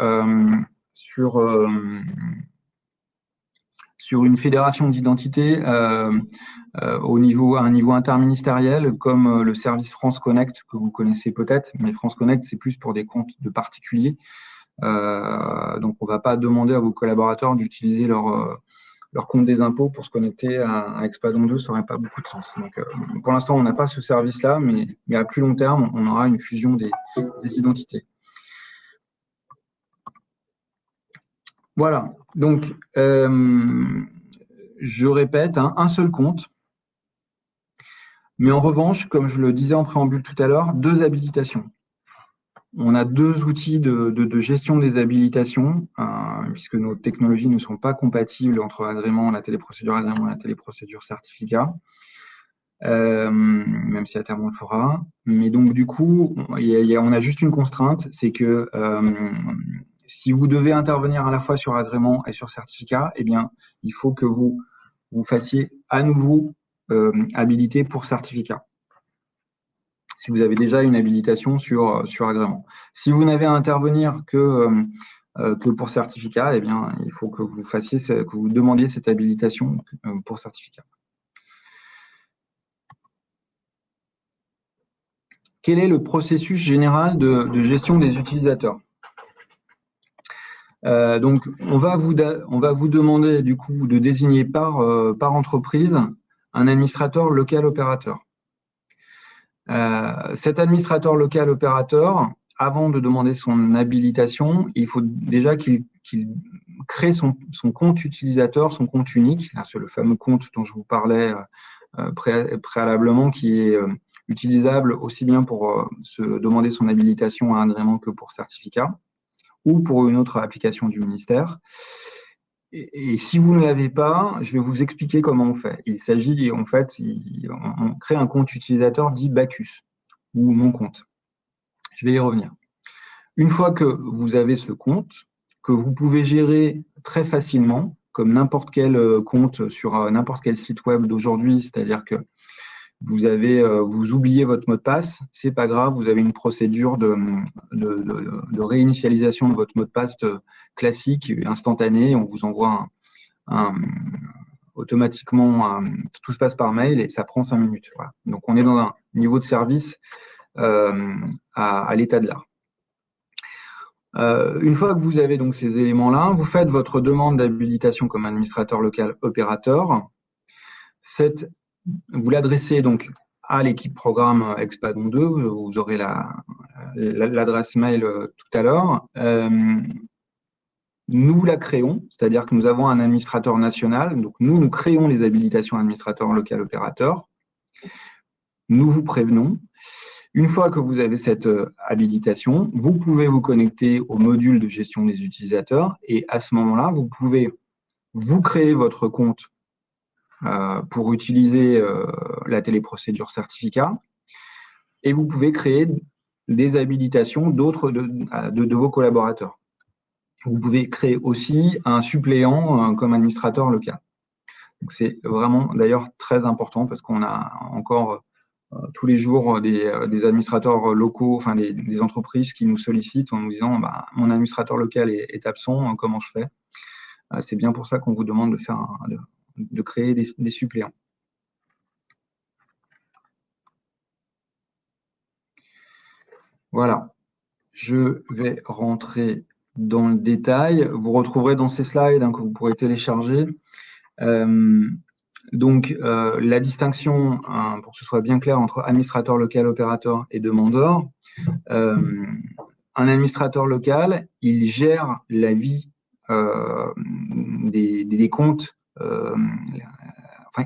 une fédération d'identité à un niveau interministériel, comme le service France Connect, que vous connaissez peut-être, mais France Connect, c'est plus pour des comptes de particuliers. Donc, on ne va pas demander à vos collaborateurs d'utiliser leur compte des impôts pour se connecter à Expadon 2, ça n'aurait pas beaucoup de sens. Donc, pour l'instant, on n'a pas ce service-là, mais à plus long terme, on aura une fusion des identités. Voilà, donc je répète, un seul compte, mais en revanche, comme je le disais en préambule tout à l'heure, 2 habilitations. On a 2 outils de gestion des habilitations, puisque nos technologies ne sont pas compatibles entre agrément, la téléprocédure agrément et la téléprocédure certificat, même si à terme on le fera. Mais donc du coup, on a juste une contrainte, c'est que si vous devez intervenir à la fois sur agrément et sur certificat, eh bien, il faut que vous fassiez à nouveau habilité pour certificat. Si vous avez déjà une habilitation sur agrément. Si vous n'avez à intervenir que pour certificat, eh bien, il faut que vous demandiez cette habilitation pour certificat. Quel est le processus général de gestion des utilisateurs ? Donc, on va vous demander du coup de désigner par entreprise un administrateur local opérateur. Cet administrateur local opérateur, avant de demander son habilitation, il faut déjà qu'il crée son compte utilisateur, son compte unique. C'est le fameux compte dont je vous parlais préalablement, qui est utilisable aussi bien pour se demander son habilitation à agrément que pour certificat, ou pour une autre application du ministère. Et si vous ne l'avez pas, je vais vous expliquer comment on fait. Il s'agit, en fait, on crée un compte utilisateur dit Bacchus, ou mon compte. Je vais y revenir. Une fois que vous avez ce compte, que vous pouvez gérer très facilement, comme n'importe quel compte sur n'importe quel site web d'aujourd'hui, c'est-à-dire que vous oubliez votre mot de passe, c'est pas grave, vous avez une procédure de réinitialisation de votre mot de passe classique, instantané, on vous envoie automatiquement, tout se passe par mail et ça prend 5 minutes. Voilà. Donc on est dans un niveau de service à l'état de l'art. Une fois que vous avez donc ces éléments-là, vous faites votre demande d'habilitation comme administrateur local opérateur. Vous l'adressez donc à l'équipe programme Expadon 2, vous aurez l'adresse mail tout à l'heure. Nous la créons, c'est-à-dire que nous avons un administrateur national, donc nous créons les habilitations administrateur local opérateur. Nous vous prévenons. Une fois que vous avez cette habilitation, vous pouvez vous connecter au module de gestion des utilisateurs et à ce moment-là, vous pouvez vous créer votre compte pour utiliser la téléprocédure certificat et vous pouvez créer des habilitations de vos collaborateurs. Vous pouvez créer aussi un suppléant comme administrateur local. Donc, c'est vraiment d'ailleurs très important parce qu'on a encore tous les jours des administrateurs locaux, enfin des entreprises qui nous sollicitent en nous disant mon administrateur local est absent, comment je fais? C'est bien pour ça qu'on vous demande de créer des suppléants. Voilà, je vais rentrer dans le détail. Vous retrouverez dans ces slides que vous pourrez télécharger. Donc, la distinction, pour que ce soit bien clair, entre administrateur local, opérateur et demandeur. Un administrateur local, il gère la vie des comptes,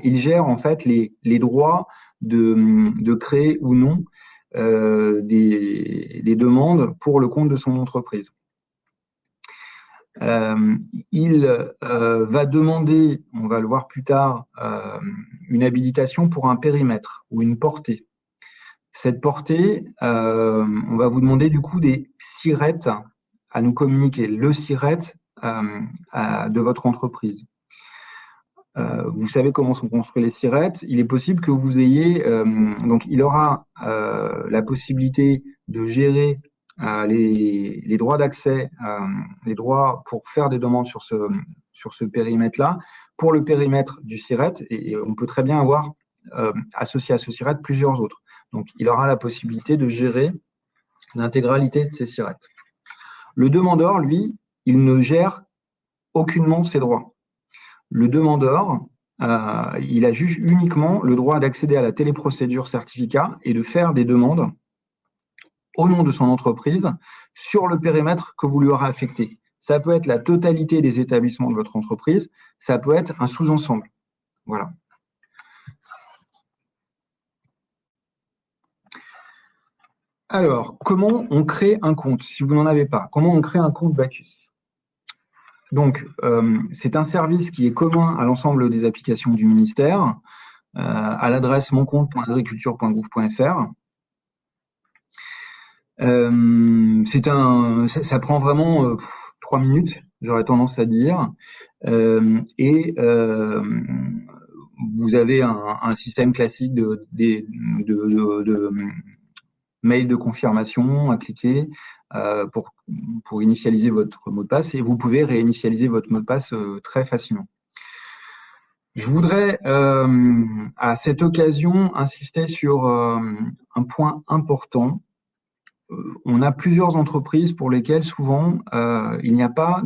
il gère en fait les droits de créer ou non des demandes pour le compte de son entreprise. Il va demander, on va le voir plus tard, une habilitation pour un périmètre ou une portée. Cette portée, on va vous demander du coup des SIRET à nous communiquer, le SIRET de votre entreprise. Vous savez comment sont construits les SIRET. Il est possible que vous ayez, donc il aura la possibilité de gérer les droits d'accès, les droits pour faire des demandes sur ce périmètre-là, pour le périmètre du SIRET, et on peut très bien avoir associé à ce SIRET plusieurs autres. Donc, il aura la possibilité de gérer l'intégralité de ces SIRET. Le demandeur, lui, il ne gère aucunement ses droits. Le demandeur, il a juste uniquement le droit d'accéder à la téléprocédure certificat et de faire des demandes au nom de son entreprise sur le périmètre que vous lui aurez affecté. Ça peut être la totalité des établissements de votre entreprise, ça peut être un sous-ensemble. Voilà. Alors, comment on crée un compte, si vous n'en avez pas? Comment on crée un compte Bacchus? Donc, c'est un service qui est commun à l'ensemble des applications du ministère, à l'adresse moncompte.agriculture.gouv.fr. Ça prend vraiment 3 minutes, j'aurais tendance à dire. Et vous avez un système classique de mail de confirmation à cliquer pour initialiser votre mot de passe, et vous pouvez réinitialiser votre mot de passe très facilement. Je voudrais à cette occasion insister sur un point important. On a plusieurs entreprises pour lesquelles souvent il n'y a pas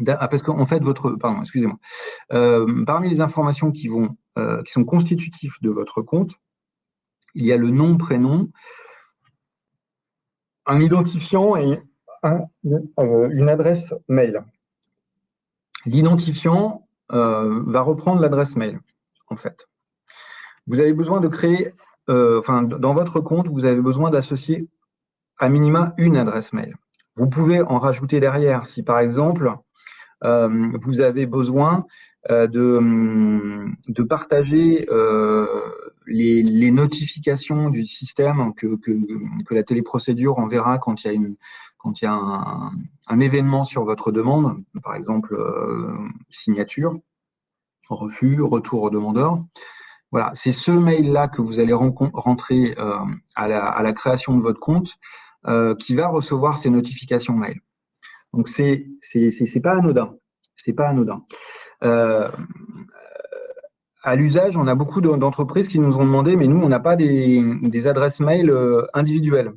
parce qu'en fait pardon, excusez-moi. Parmi les informations qui sont constitutives de votre compte, il y a le nom, prénom, un identifiant et une adresse mail. L'identifiant va reprendre l'adresse mail, en fait. Vous avez besoin de créer, dans votre compte, vous avez besoin d'associer à minima une adresse mail. Vous pouvez en rajouter derrière si, par exemple, vous avez besoin de partager les notifications du système que la téléprocédure enverra quand il y a un événement sur votre demande, par exemple signature, refus, retour au demandeur. Voilà, c'est ce mail-là que vous allez rentrer à la création de votre compte qui va recevoir ces notifications mail. Donc c'est pas anodin. C'est pas anodin. À l'usage, on a beaucoup d'entreprises qui nous ont demandé, mais nous, on n'a pas des adresses mail individuelles.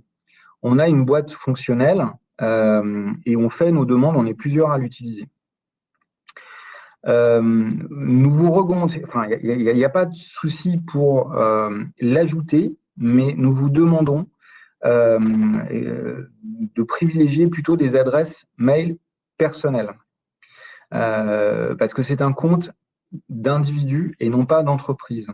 On a une boîte fonctionnelle et on fait nos demandes, on est plusieurs à l'utiliser. Nous vous remontons, il n'y a pas de souci pour l'ajouter, mais nous vous demandons de privilégier plutôt des adresses mail personnelles. Parce que c'est un compte d'individu et non pas d'entreprise.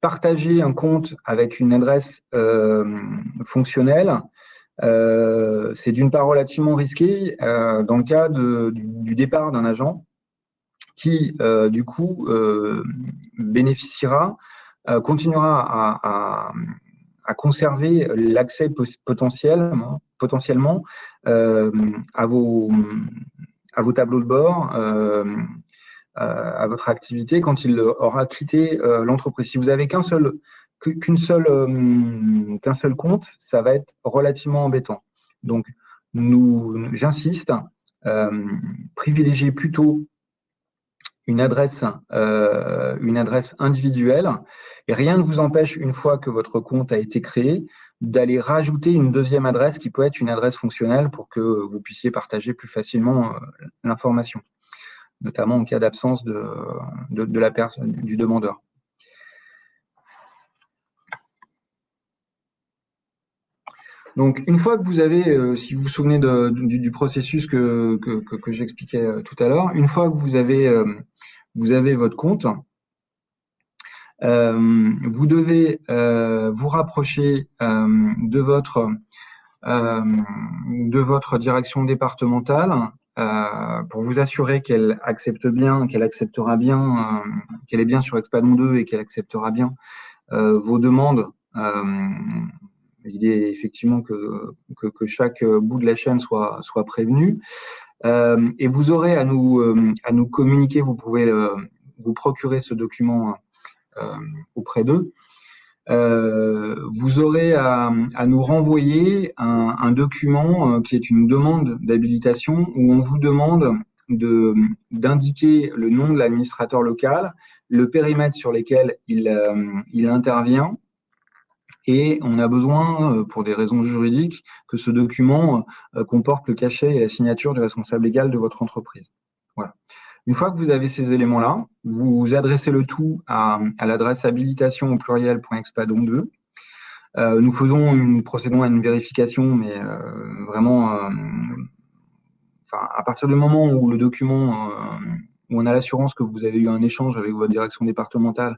Partager un compte avec une adresse fonctionnelle, c'est d'une part relativement risqué dans le cas du départ d'un agent qui, du coup, continuera à conserver l'accès potentiellement à vos tableaux de bord, à votre activité quand il aura quitté l'entreprise. Si vous avez qu'un seul compte, ça va être relativement embêtant. Donc, j'insiste, privilégiez plutôt une adresse individuelle, et rien ne vous empêche, une fois que votre compte a été créé, d'aller rajouter une deuxième adresse qui peut être une adresse fonctionnelle pour que vous puissiez partager plus facilement l'information, notamment en cas d'absence de la personne, du demandeur. Donc, une fois que vous avez, si vous vous souvenez du processus que j'expliquais tout à l'heure, une fois que vous avez votre compte, vous devez vous rapprocher de votre direction départementale pour vous assurer qu'elle acceptera bien, qu'elle est bien sur Expadon 2 et qu'elle acceptera bien vos demandes. L'idée est effectivement que chaque bout de la chaîne soit prévenu. Et vous aurez à nous communiquer, vous pouvez vous procurer ce document auprès d'eux. Vous aurez à nous renvoyer un document qui est une demande d'habilitation où on vous demande d'indiquer le nom de l'administrateur local, le périmètre sur lequel il intervient, et on a besoin, pour des raisons juridiques, que ce document comporte le cachet et la signature du responsable légal de votre entreprise. Voilà. Une fois que vous avez ces éléments-là, vous adressez le tout à l'adresse habilitation au pluriel.expadon2. Nous procédons à une vérification, mais vraiment, à partir du moment où le document, où on a l'assurance que vous avez eu un échange avec votre direction départementale,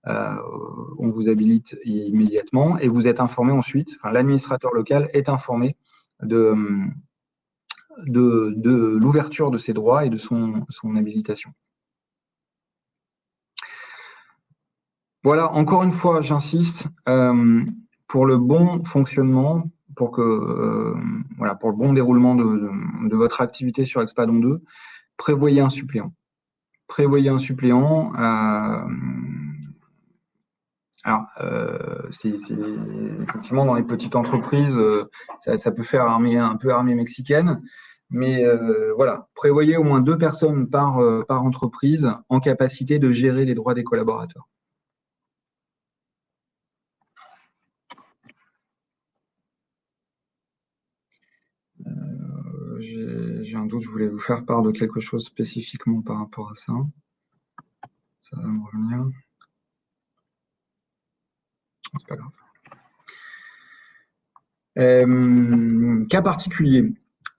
on vous habilite immédiatement et vous êtes informé ensuite, l'administrateur local est informé de l'ouverture de ses droits et de son habilitation. Voilà, encore une fois, j'insiste, pour le bon fonctionnement, pour le bon déroulement de votre activité sur Expadon 2, prévoyez un suppléant. Prévoyez un suppléant. Alors, c'est effectivement dans les petites entreprises, ça peut faire un peu armée mexicaine, mais voilà, prévoyez au moins 2 personnes par entreprise en capacité de gérer les droits des collaborateurs. J'ai un doute, je voulais vous faire part de quelque chose spécifiquement par rapport à ça. Ça va me revenir. C'est pas grave. Cas particulier.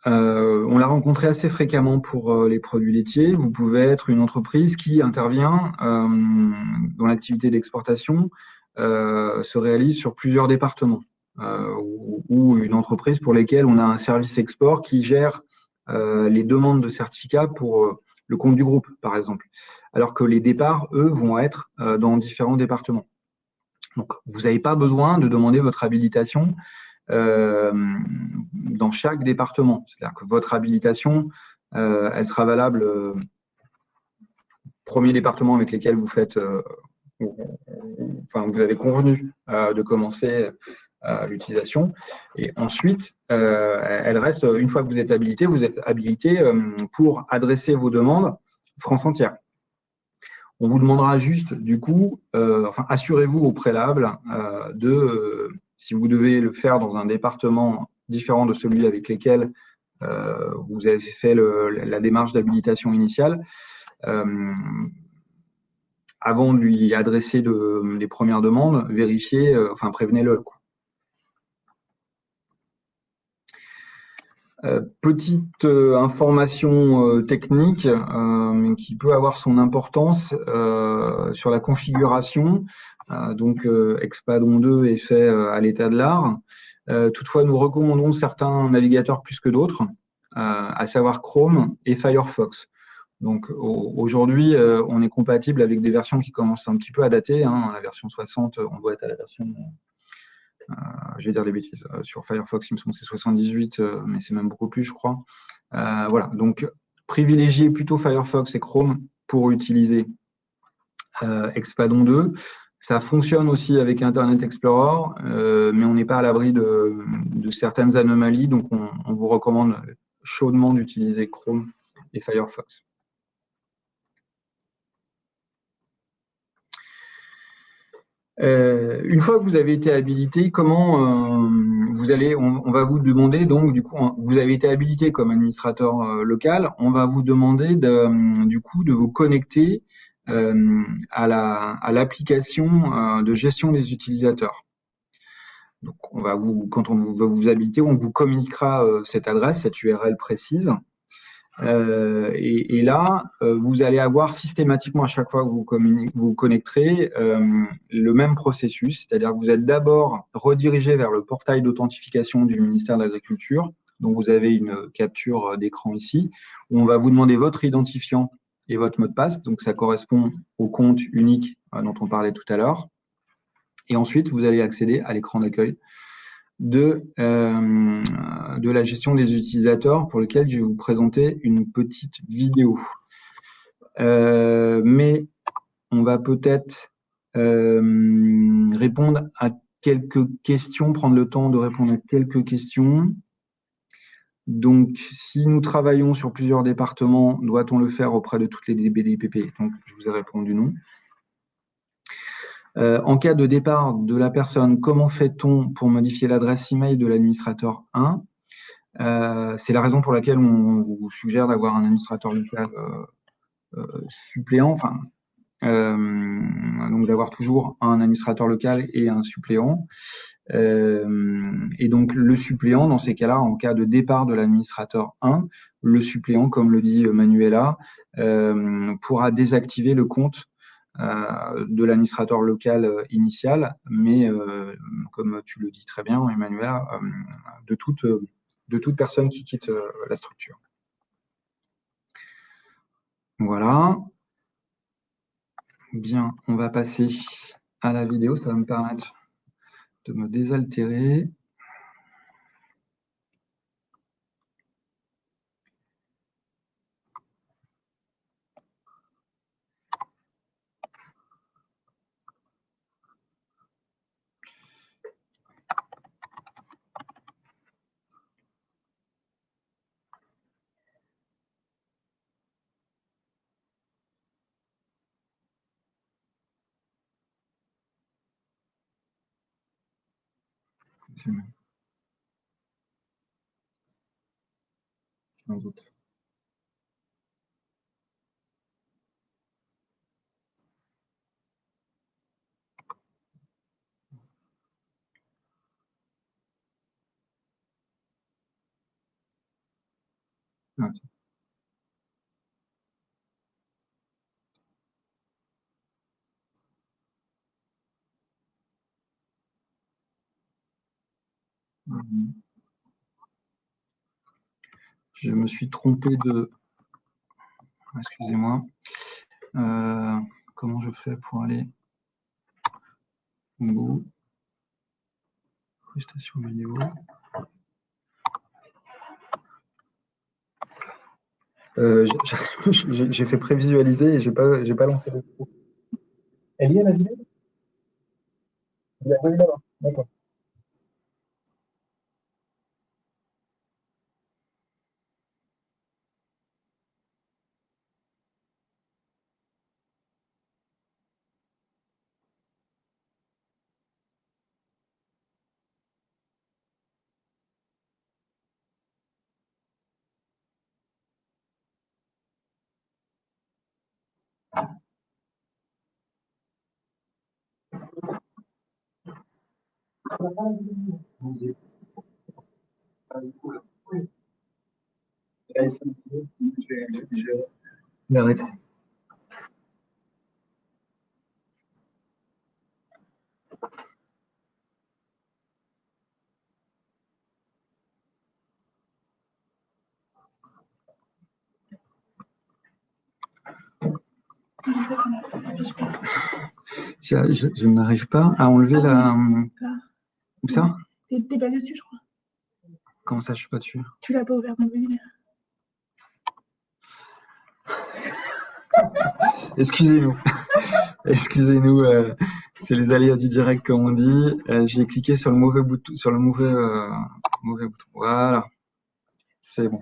On l'a rencontré assez fréquemment pour les produits laitiers. Vous pouvez être une entreprise qui intervient dont l'activité d'exportation se réalise sur plusieurs départements, ou une entreprise pour lesquelles on a un service export qui gère les demandes de certificats pour le compte du groupe, par exemple, alors que les départs, eux, vont être dans différents départements. Donc, vous n'avez pas besoin de demander votre habilitation dans chaque département. C'est-à-dire que votre habilitation, elle sera valable premier département avec lesquels vous faites, vous avez convenu de commencer l'utilisation. Et ensuite, elle reste, une fois que vous êtes habilité pour adresser vos demandes France entière. On vous demandera juste, du coup, assurez-vous au préalable si vous devez le faire dans un département différent de celui avec lequel vous avez fait la démarche d'habilitation initiale, avant de lui adresser les premières demandes, vérifiez, prévenez-le. Petite information technique qui peut avoir son importance sur la configuration. Expadon 2 est fait à l'état de l'art. Toutefois, nous recommandons certains navigateurs plus que d'autres, à savoir Chrome et Firefox. Donc aujourd'hui, on est compatible avec des versions qui commencent un petit peu à dater. La version 60, on doit être à la version je vais dire des bêtises. Sur Firefox, il me semble que c'est 78, mais c'est même beaucoup plus, je crois. Voilà, donc privilégiez plutôt Firefox et Chrome pour utiliser Espadon 2. Ça fonctionne aussi avec Internet Explorer, mais on n'est pas à l'abri de certaines anomalies, donc on vous recommande chaudement d'utiliser Chrome et Firefox. Une fois que vous avez été habilité, comment vous allez, on va vous demander, donc du coup, vous avez été habilité comme administrateur local, on va vous demander du coup de vous connecter à l'application de gestion des utilisateurs. Donc, quand on va vous habiliter, on vous communiquera cette adresse, cette URL précise. Et là, vous allez avoir systématiquement, à chaque fois que vous connecterez, le même processus, c'est-à-dire que vous êtes d'abord redirigé vers le portail d'authentification du ministère de l'Agriculture. Donc, vous avez une capture d'écran ici, où on va vous demander votre identifiant et votre mot de passe. Donc, ça correspond au compte unique dont on parlait tout à l'heure. Et ensuite, vous allez accéder à l'écran d'accueil de la gestion des utilisateurs pour lequel je vais vous présenter une petite vidéo. Mais on va peut-être répondre à quelques questions, prendre le temps de répondre à quelques questions. Donc, si nous travaillons sur plusieurs départements, doit-on le faire auprès de toutes les DBDIPP? Donc, je vous ai répondu non. En cas de départ de la personne, comment fait-on pour modifier l'adresse email de l'administrateur 1? C'est la raison pour laquelle on vous suggère d'avoir un administrateur local suppléant, donc d'avoir toujours un administrateur local et un suppléant. Et donc le suppléant, dans ces cas-là, en cas de départ de l'administrateur 1, le suppléant, comme le dit Manuela, pourra désactiver le compte de l'administrateur local initial, mais comme tu le dis très bien, Emmanuel, de toute personne qui quitte la structure. Voilà. Bien, on va passer à la vidéo, ça va me permettre de me désaltérer. Sans doute. Ok. Je me suis trompé de... Excusez-moi. Comment je fais pour aller au bout? Prestation vidéo. J'ai fait prévisualiser et j'ai pas lancé le coup. Elle y est la vidéo? Oui, là-bas. D'accord. Je vais arrêter. Je n'arrive pas à enlever la... Où ça? T'es pas dessus, je crois. Comment ça, je suis pas dessus? Tu l'as pas ouvert mon menu. Excusez-nous. Excusez-nous, c'est les aléas du direct, comme on dit. J'ai cliqué sur le mauvais bouton, sur le mauvais bouton. Voilà, c'est bon.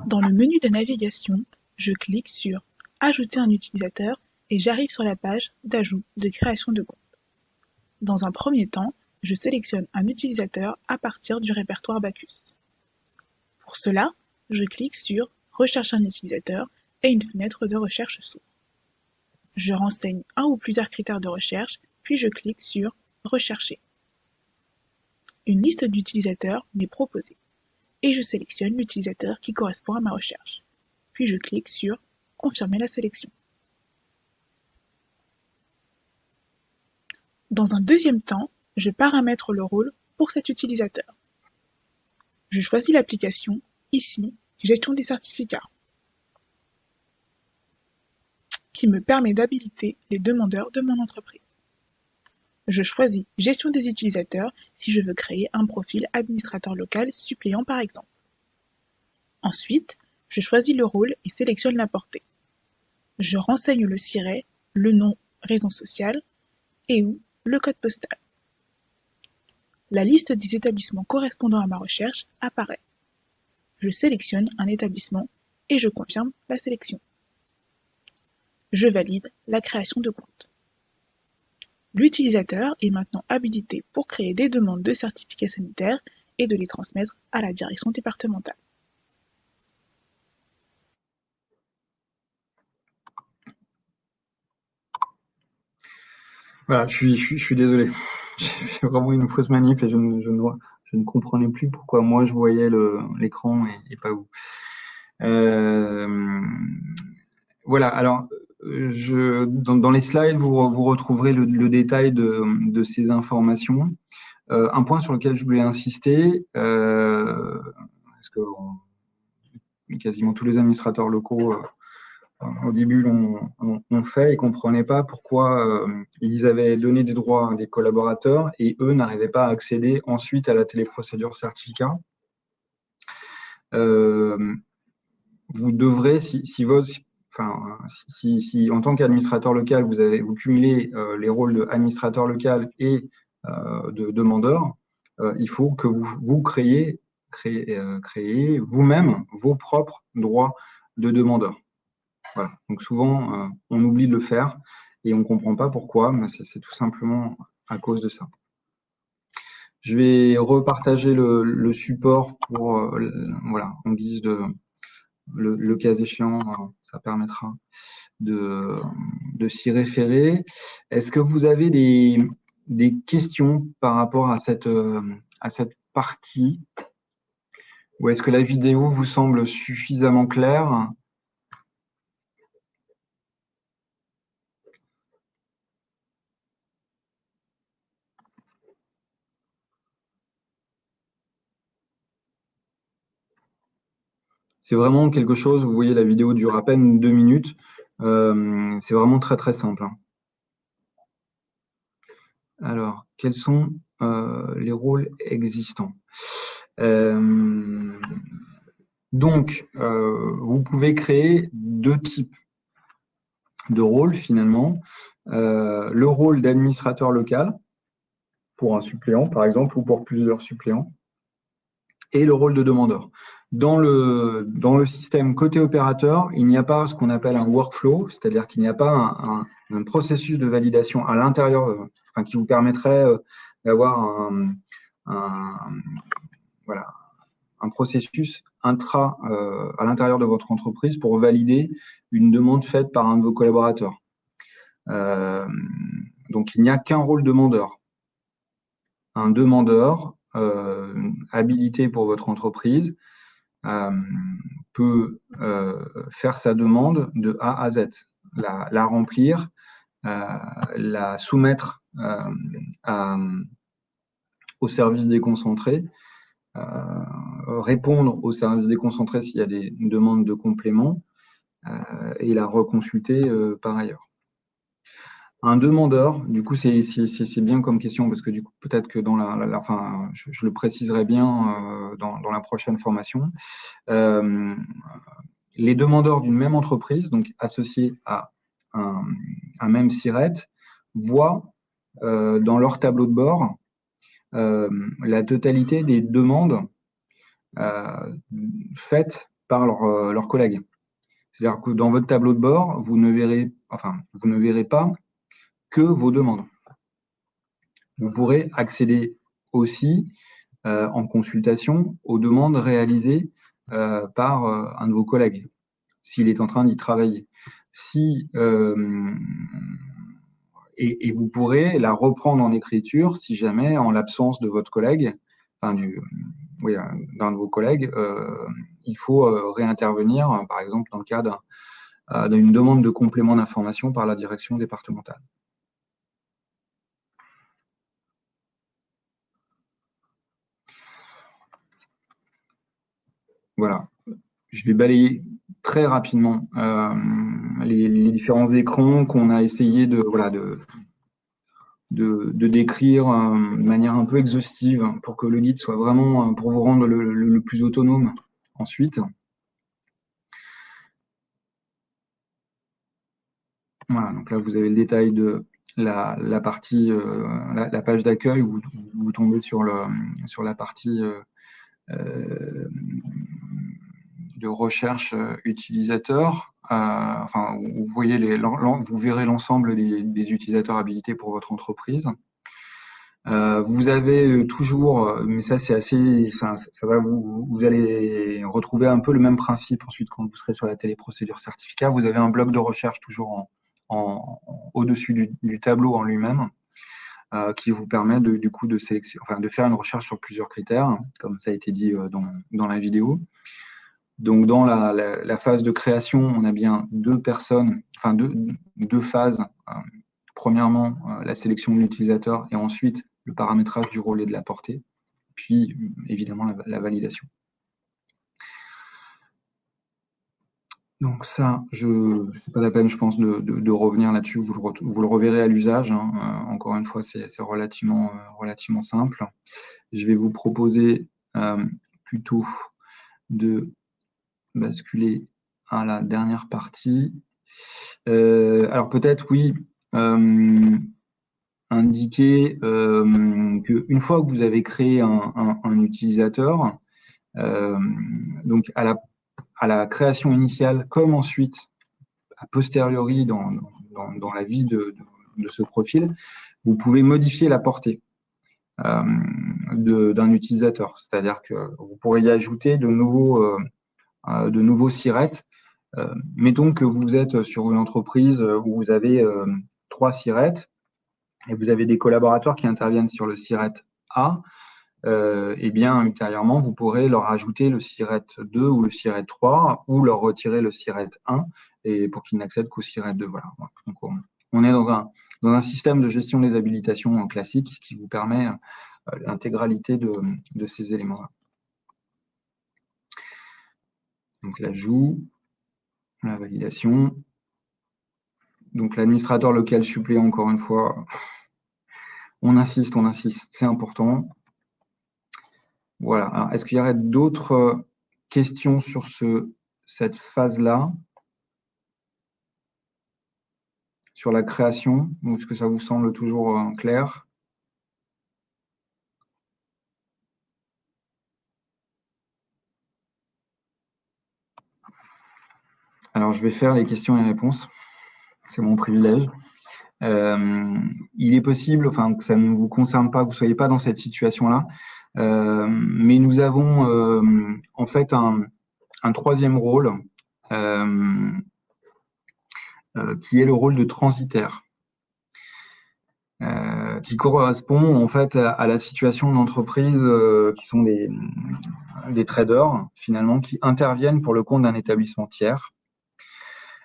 Dans le menu de navigation, je clique sur « Ajouter un utilisateur » et j'arrive sur la page d'ajout de création de compte. Dans un premier temps, je sélectionne un utilisateur à partir du répertoire Bacchus. Pour cela, je clique sur « Rechercher un utilisateur » et une fenêtre de recherche s'ouvre. Je renseigne un ou plusieurs critères de recherche, puis je clique sur « Rechercher ». Une liste d'utilisateurs m'est proposée et je sélectionne l'utilisateur qui correspond à ma recherche. Puis je clique sur « Confirmer la sélection ». Dans un deuxième temps, je paramètre le rôle pour cet utilisateur. Je choisis l'application, ici, Gestion des certificats, qui me permet d'habiliter les demandeurs de mon entreprise. Je choisis Gestion des utilisateurs si je veux créer un profil administrateur local suppléant par exemple. Ensuite, je choisis le rôle et sélectionne la portée. Je renseigne le siret, le nom, raison sociale et ou le code postal. La liste des établissements correspondant à ma recherche apparaît. Je sélectionne un établissement et je confirme la sélection. Je valide la création de compte. L'utilisateur est maintenant habilité pour créer des demandes de certificats sanitaires et de les transmettre à la direction départementale. Voilà, je suis désolé. J'ai fait vraiment une fausse manip et je ne comprenais plus pourquoi moi je voyais l'écran et pas vous. Voilà, alors dans les slides, vous retrouverez le détail de ces informations. Un point sur lequel je voulais insister, parce que quasiment tous les administrateurs locaux au début l'ont fait et comprenaient pas pourquoi ils avaient donné des droits à des collaborateurs et eux n'arrivaient pas à accéder ensuite à la téléprocédure certificat. Vous devrez, si en tant qu'administrateur local, vous cumulez les rôles d'administrateur local et de demandeur, il faut que vous créez vous-même vos propres droits de demandeur. Voilà. Donc souvent, on oublie de le faire et on ne comprend pas pourquoi, mais c'est tout simplement à cause de ça. Je vais repartager le support pour, voilà, en guise de, le cas échéant, ça permettra de s'y référer. Est-ce que vous avez des questions par rapport à cette partie? Ou est-ce que la vidéo vous semble suffisamment claire? C'est vraiment quelque chose, vous voyez, la vidéo dure à peine 2 minutes. C'est vraiment très, très simple. Alors, quels sont les rôles existants? Donc, vous pouvez créer 2 types de rôles, finalement. Le rôle d'administrateur local, pour un suppléant, par exemple, ou pour plusieurs suppléants, et le rôle de demandeur. Dans le système côté opérateur, il n'y a pas ce qu'on appelle un workflow, c'est-à-dire qu'il n'y a pas un processus de validation à l'intérieur, qui vous permettrait d'avoir voilà, un processus à l'intérieur de votre entreprise pour valider une demande faite par un de vos collaborateurs. Donc, il n'y a qu'un rôle demandeur. Un demandeur habilité pour votre entreprise peut faire sa demande de A à Z, la remplir, la soumettre au service déconcentré, répondre au service déconcentré s'il y a des demandes de complément et la reconsulter par ailleurs. Un demandeur, du coup, c'est bien comme question parce que du coup, peut-être que dans enfin, je le préciserai bien dans la prochaine formation. Les demandeurs d'une même entreprise, donc associés à un même SIRET, voient dans leur tableau de bord la totalité des demandes faites par leurs collègues. C'est-à-dire que dans votre tableau de bord, vous ne verrez pas que vos demandes. Vous pourrez accéder aussi en consultation aux demandes réalisées par un de vos collègues, s'il est en train d'y travailler. Et vous pourrez la reprendre en écriture si jamais, en l'absence de votre collègue, enfin d'un de vos collègues, il faut réintervenir, par exemple dans le cas d'une demande de complément d'information par la direction départementale. Voilà. Je vais balayer très rapidement les différents écrans qu'on a essayé de décrire de manière un peu exhaustive pour que le guide soit vraiment, pour vous rendre le plus autonome ensuite. Voilà, donc là vous avez le détail de la partie, la page d'accueil où vous tombez sur la partie de recherche utilisateur. Enfin, vous verrez l'ensemble des utilisateurs habilités pour votre entreprise. Vous avez toujours, mais ça c'est assez, ça va, vous allez retrouver un peu le même principe ensuite quand vous serez sur la téléprocédure certificat. Vous avez un bloc de recherche toujours au-dessus du tableau en lui-même, qui vous permet du coup de faire une recherche sur plusieurs critères, comme ça a été dit dans la vidéo. Donc dans la phase de création, on a bien deux phases. Premièrement, la sélection de l'utilisateur et ensuite le paramétrage du rôle et de la portée, puis évidemment la validation. Donc ça, c'est pas la peine, je pense, de revenir là-dessus. Vous le reverrez à l'usage. Encore une fois, c'est relativement simple. Je vais vous proposer plutôt de basculer à la dernière partie. Alors peut-être, oui, indiquer qu'une fois que vous avez créé un utilisateur, donc à la création initiale, comme ensuite, a posteriori, dans la vie de ce profil, vous pouvez modifier la portée d'un utilisateur. C'est-à-dire que vous pourrez y ajouter de nouveaux SIRET. Mettons que vous êtes sur une entreprise où vous avez 3 SIRET et vous avez des collaborateurs qui interviennent sur le SIRET A. Et bien, ultérieurement, vous pourrez leur ajouter le SIRET 2 ou le SIRET 3 ou leur retirer le SIRET 1 et pour qu'ils n'accèdent qu'au SIRET 2. Voilà. Donc, on est dans un système de gestion des habilitations classique qui vous permet l'intégralité de ces éléments-là. Donc, l'ajout, la validation. Donc, l'administrateur local suppléant, encore une fois, on insiste, c'est important. Voilà. Est-ce qu'il y aurait d'autres questions sur cette phase-là, sur la création, ou est-ce que ça vous semble toujours clair? Alors, je vais faire les questions et réponses. C'est mon privilège. Il est possible, que ça ne vous concerne pas, que vous ne soyez pas dans cette situation-là, mais nous avons en fait un troisième rôle qui est le rôle de transitaire, qui correspond en fait à la situation d'entreprise qui sont des traders finalement qui interviennent pour le compte d'un établissement tiers.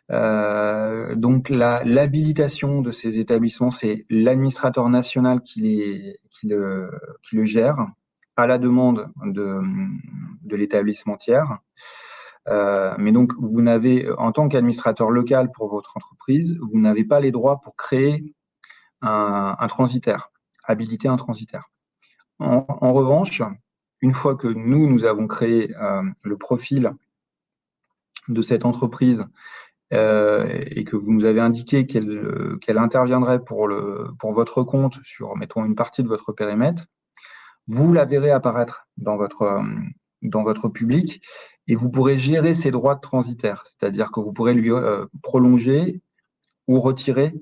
Donc l'habilitation de ces établissements, c'est l'administrateur national qui le gère à la demande de l'établissement tiers. Mais donc vous n'avez, en tant qu'administrateur local pour votre entreprise, vous n'avez pas les droits pour créer un transitaire, habiliter un transitaire. En revanche, une fois que nous avons créé le profil de cette entreprise et que vous nous avez indiqué qu'elle interviendrait pour votre compte sur, mettons, une partie de votre périmètre, vous la verrez apparaître dans votre public et vous pourrez gérer ses droits de transitaire, c'est-à-dire que vous pourrez lui prolonger ou retirer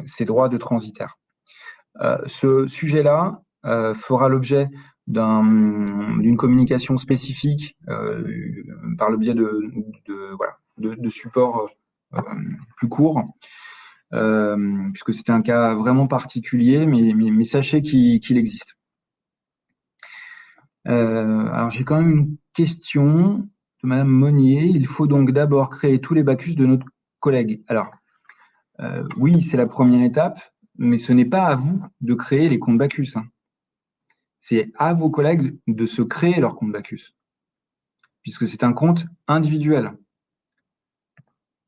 ses droits de transitaire. Ce sujet-là fera l'objet d'une communication spécifique par le biais de supports plus courts, puisque c'est un cas vraiment particulier, mais sachez qu'il existe. Alors j'ai quand même une question de Madame Monnier. Il faut donc d'abord créer tous les Bacchus de notre collègue. Alors oui, c'est la première étape, mais ce n'est pas à vous de créer les comptes Bacchus. C'est à vos collègues de se créer leur compte Bacchus, puisque c'est un compte individuel.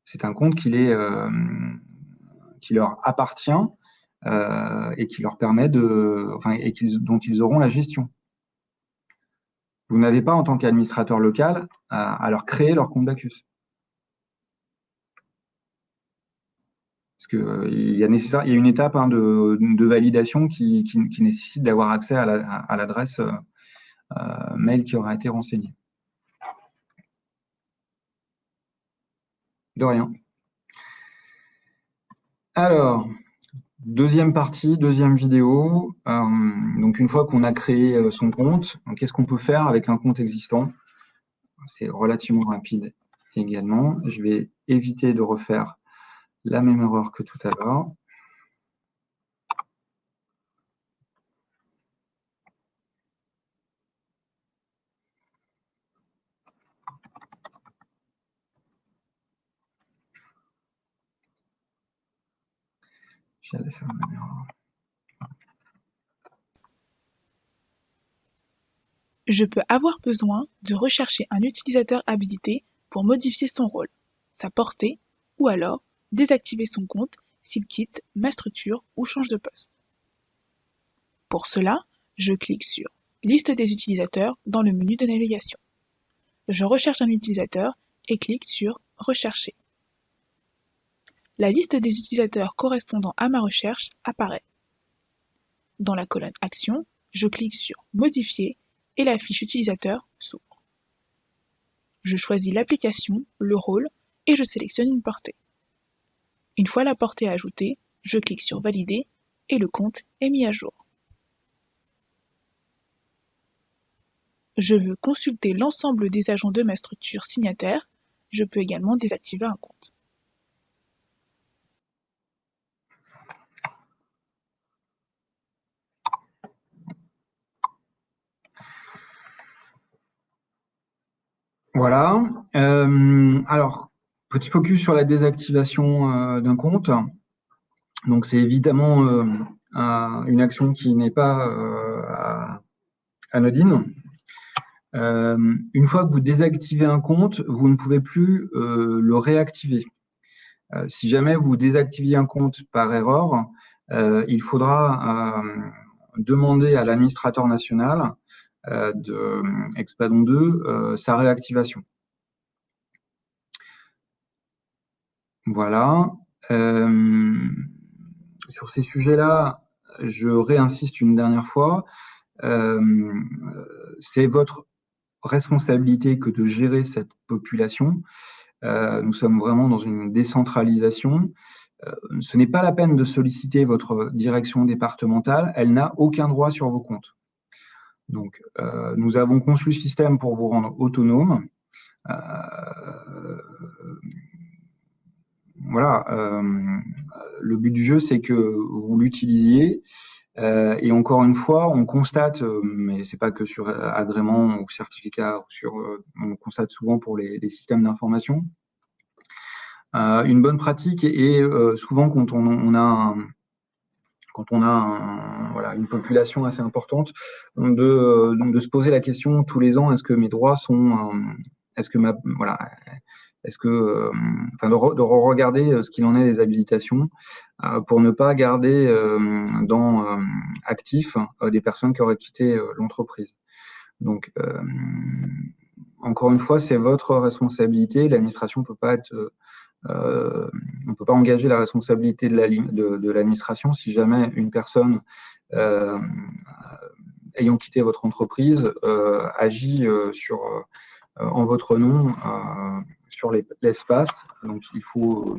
C'est un compte qui leur appartient et qui leur permet dont ils auront la gestion. Vous n'avez pas, en tant qu'administrateur local, à leur créer leur compte Bacchus. Parce qu'il y a une étape de validation qui nécessite d'avoir accès à l'adresse mail qui aura été renseignée. De rien. Alors, deuxième partie, deuxième vidéo. Donc, une fois qu'on a créé son compte, qu'est-ce qu'on peut faire avec un compte existant? C'est relativement rapide également. Je vais éviter de refaire la même erreur que tout à l'heure. J'allais faire la même erreur. Je peux avoir besoin de rechercher un utilisateur habilité pour modifier son rôle, sa portée, ou alors désactiver son compte s'il quitte ma structure ou change de poste. Pour cela, je clique sur « Liste des utilisateurs » dans le menu de navigation. Je recherche un utilisateur et clique sur « Rechercher ». La liste des utilisateurs correspondant à ma recherche apparaît. Dans la colonne « Action », je clique sur « Modifier » et la fiche utilisateur s'ouvre. Je choisis l'application, le rôle et je sélectionne une portée. Une fois la portée ajoutée, je clique sur Valider et le compte est mis à jour. Je veux consulter l'ensemble des agents de ma structure signataire. Je peux également désactiver un compte. Voilà. Alors, petit focus sur la désactivation d'un compte. Donc, c'est évidemment une action qui n'est pas anodine. Une fois que vous désactivez un compte, vous ne pouvez plus le réactiver. Si jamais vous désactiviez un compte par erreur, il faudra demander à l'administrateur national de Expadon 2 sa réactivation. Voilà. Sur ces sujets-là, je réinsiste une dernière fois. C'est votre responsabilité que de gérer cette population. Nous sommes vraiment dans une décentralisation. Ce n'est pas la peine de solliciter votre direction départementale. Elle n'a aucun droit sur vos comptes. Donc, nous avons conçu le système pour vous rendre autonome. Voilà. Le but du jeu, c'est que vous l'utilisiez. Et encore une fois, on constate, mais c'est pas que sur agrément ou certificat, on constate souvent pour les systèmes d'information, une bonne pratique et souvent quand on a une population assez importante, de se poser la question tous les ans, est-ce que mes droits sont, de regarder ce qu'il en est des habilitations pour ne pas garder dans actif des personnes qui auraient quitté l'entreprise. Donc, encore une fois, c'est votre responsabilité. L'administration peut pas être, on peut pas engager la responsabilité de l'administration si jamais une personne ayant quitté votre entreprise agit en votre nom sur l'espace. Donc, il faut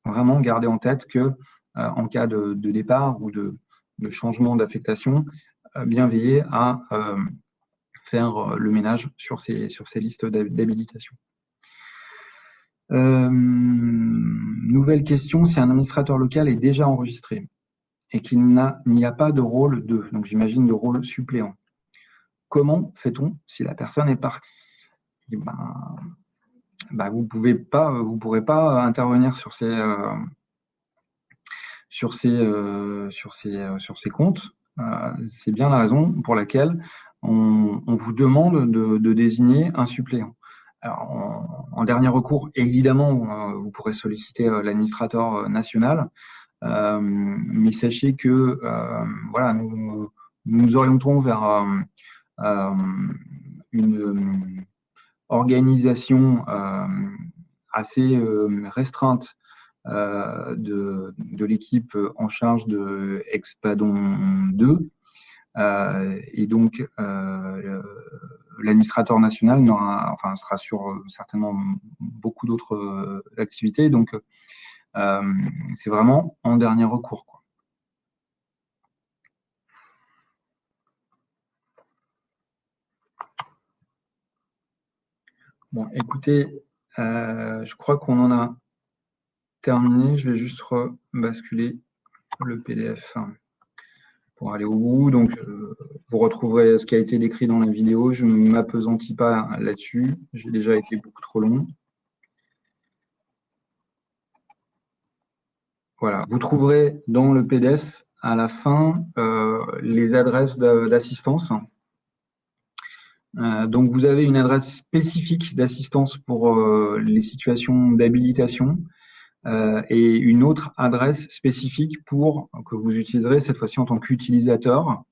vraiment garder en tête que en cas de départ ou de changement d'affectation, bien veiller à faire le ménage sur ces listes d'habilitation. Nouvelle question, si un administrateur local est déjà enregistré et qu'il n'y a pas de rôle 2, donc j'imagine de rôle suppléant, comment fait-on si la personne est partie? Vous pourrez pas intervenir sur ces comptes. C'est bien la raison pour laquelle on vous demande de désigner un suppléant. Alors, en dernier recours, évidemment, vous pourrez solliciter l'administrateur national, mais sachez que voilà, nous nous orientons vers une organisation assez restreinte de l'équipe en charge de Expadon 2. Et donc, l'administrateur national sera sur certainement beaucoup d'autres activités. Donc, c'est vraiment en dernier recours, quoi. Bon, écoutez, je crois qu'on en a terminé. Je vais juste rebasculer le PDF pour aller au bout. Donc, vous retrouverez ce qui a été décrit dans la vidéo. Je ne m'appesantis pas là-dessus. J'ai déjà été beaucoup trop long. Voilà. Vous trouverez dans le PDF à la fin les adresses d'assistance. Donc, vous avez une adresse spécifique d'assistance pour les situations d'habilitation. Et une autre adresse spécifique que vous utiliserez cette fois-ci en tant qu'utilisateur.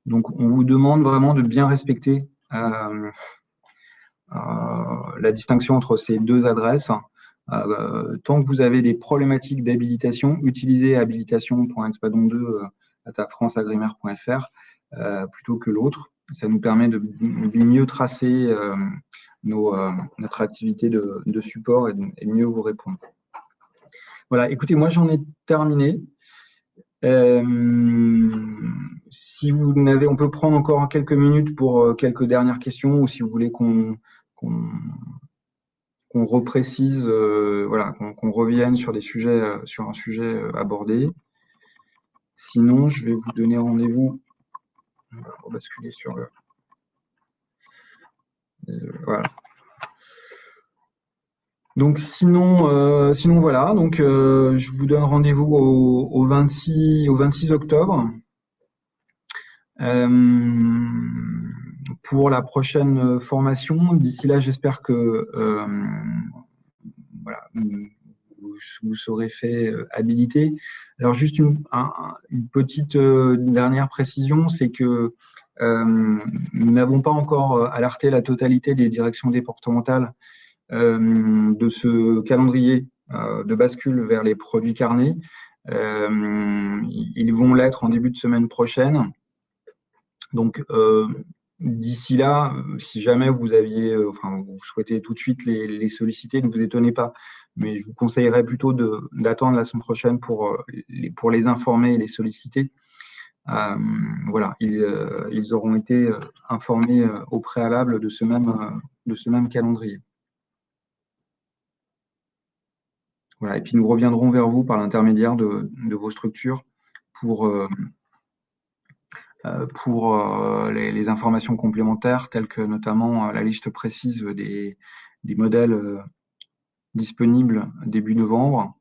Donc, on vous demande vraiment de bien respecter la distinction entre ces deux adresses. Tant que vous avez des problématiques d'habilitation, utilisez habilitation.expadon2@franceagrimaire.fr plutôt que l'autre. Ça nous permet de mieux tracer notre activité de support et de mieux vous répondre. Voilà, écoutez, moi j'en ai terminé. Si vous n'avez, on peut prendre encore quelques minutes pour quelques dernières questions, ou si vous voulez qu'on reprécise, voilà, qu'on revienne sur des sujets, sur un sujet abordé. Sinon, je vais vous donner rendez-vous. On va rebasculer sur le. Voilà. Donc sinon voilà, donc je vous donne rendez-vous au 26 octobre pour la prochaine formation. D'ici là, j'espère que voilà, vous serez fait habiliter. Alors juste une petite dernière précision, c'est que nous n'avons pas encore alerté la totalité des directions départementales de ce calendrier de bascule vers les produits carnés. Ils vont l'être en début de semaine prochaine. Donc, d'ici là, si jamais vous souhaitez tout de suite les solliciter, ne vous étonnez pas. Mais je vous conseillerais plutôt d'attendre la semaine prochaine pour les informer et les solliciter. Voilà, ils auront été informés au préalable de ce même calendrier. Voilà, et puis nous reviendrons vers vous par l'intermédiaire de vos structures pour les informations complémentaires, telles que notamment la liste précise des modèles disponibles début novembre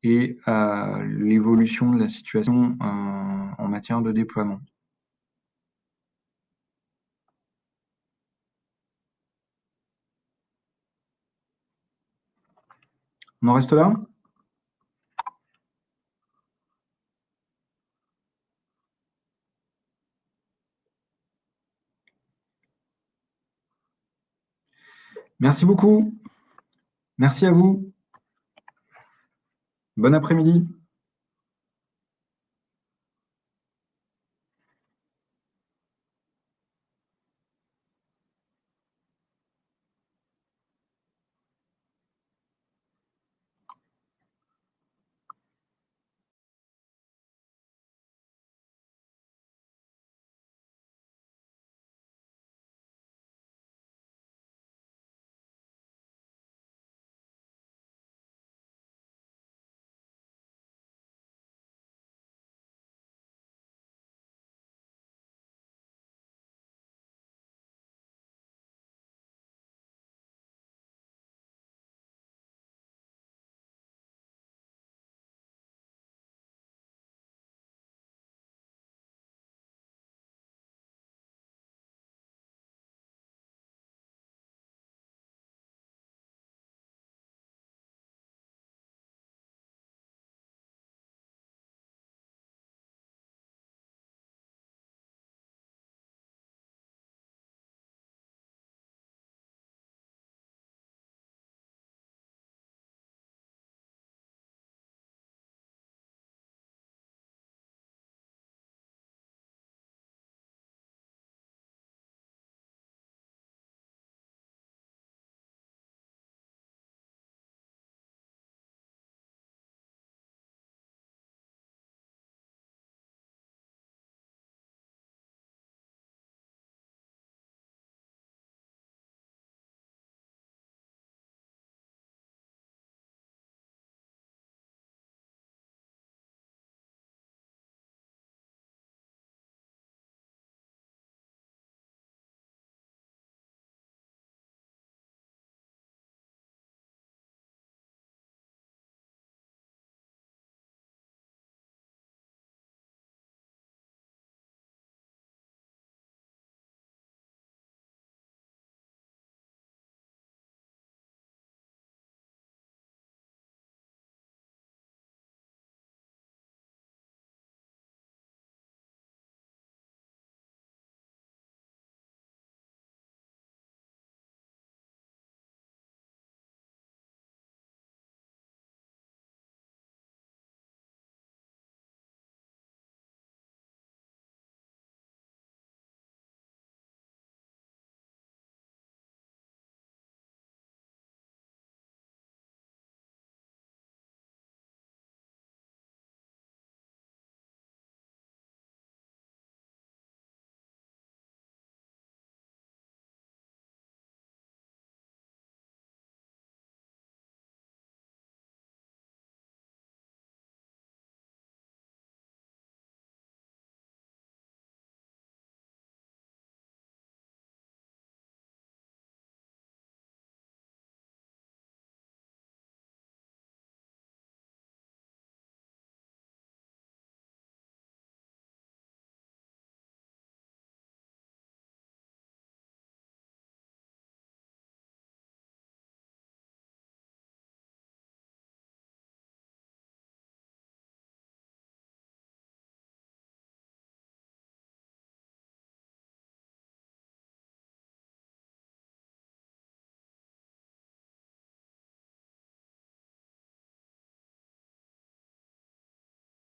et l'évolution de la situation en matière de déploiement. On en reste là? Merci beaucoup. Merci à vous. Bon après-midi.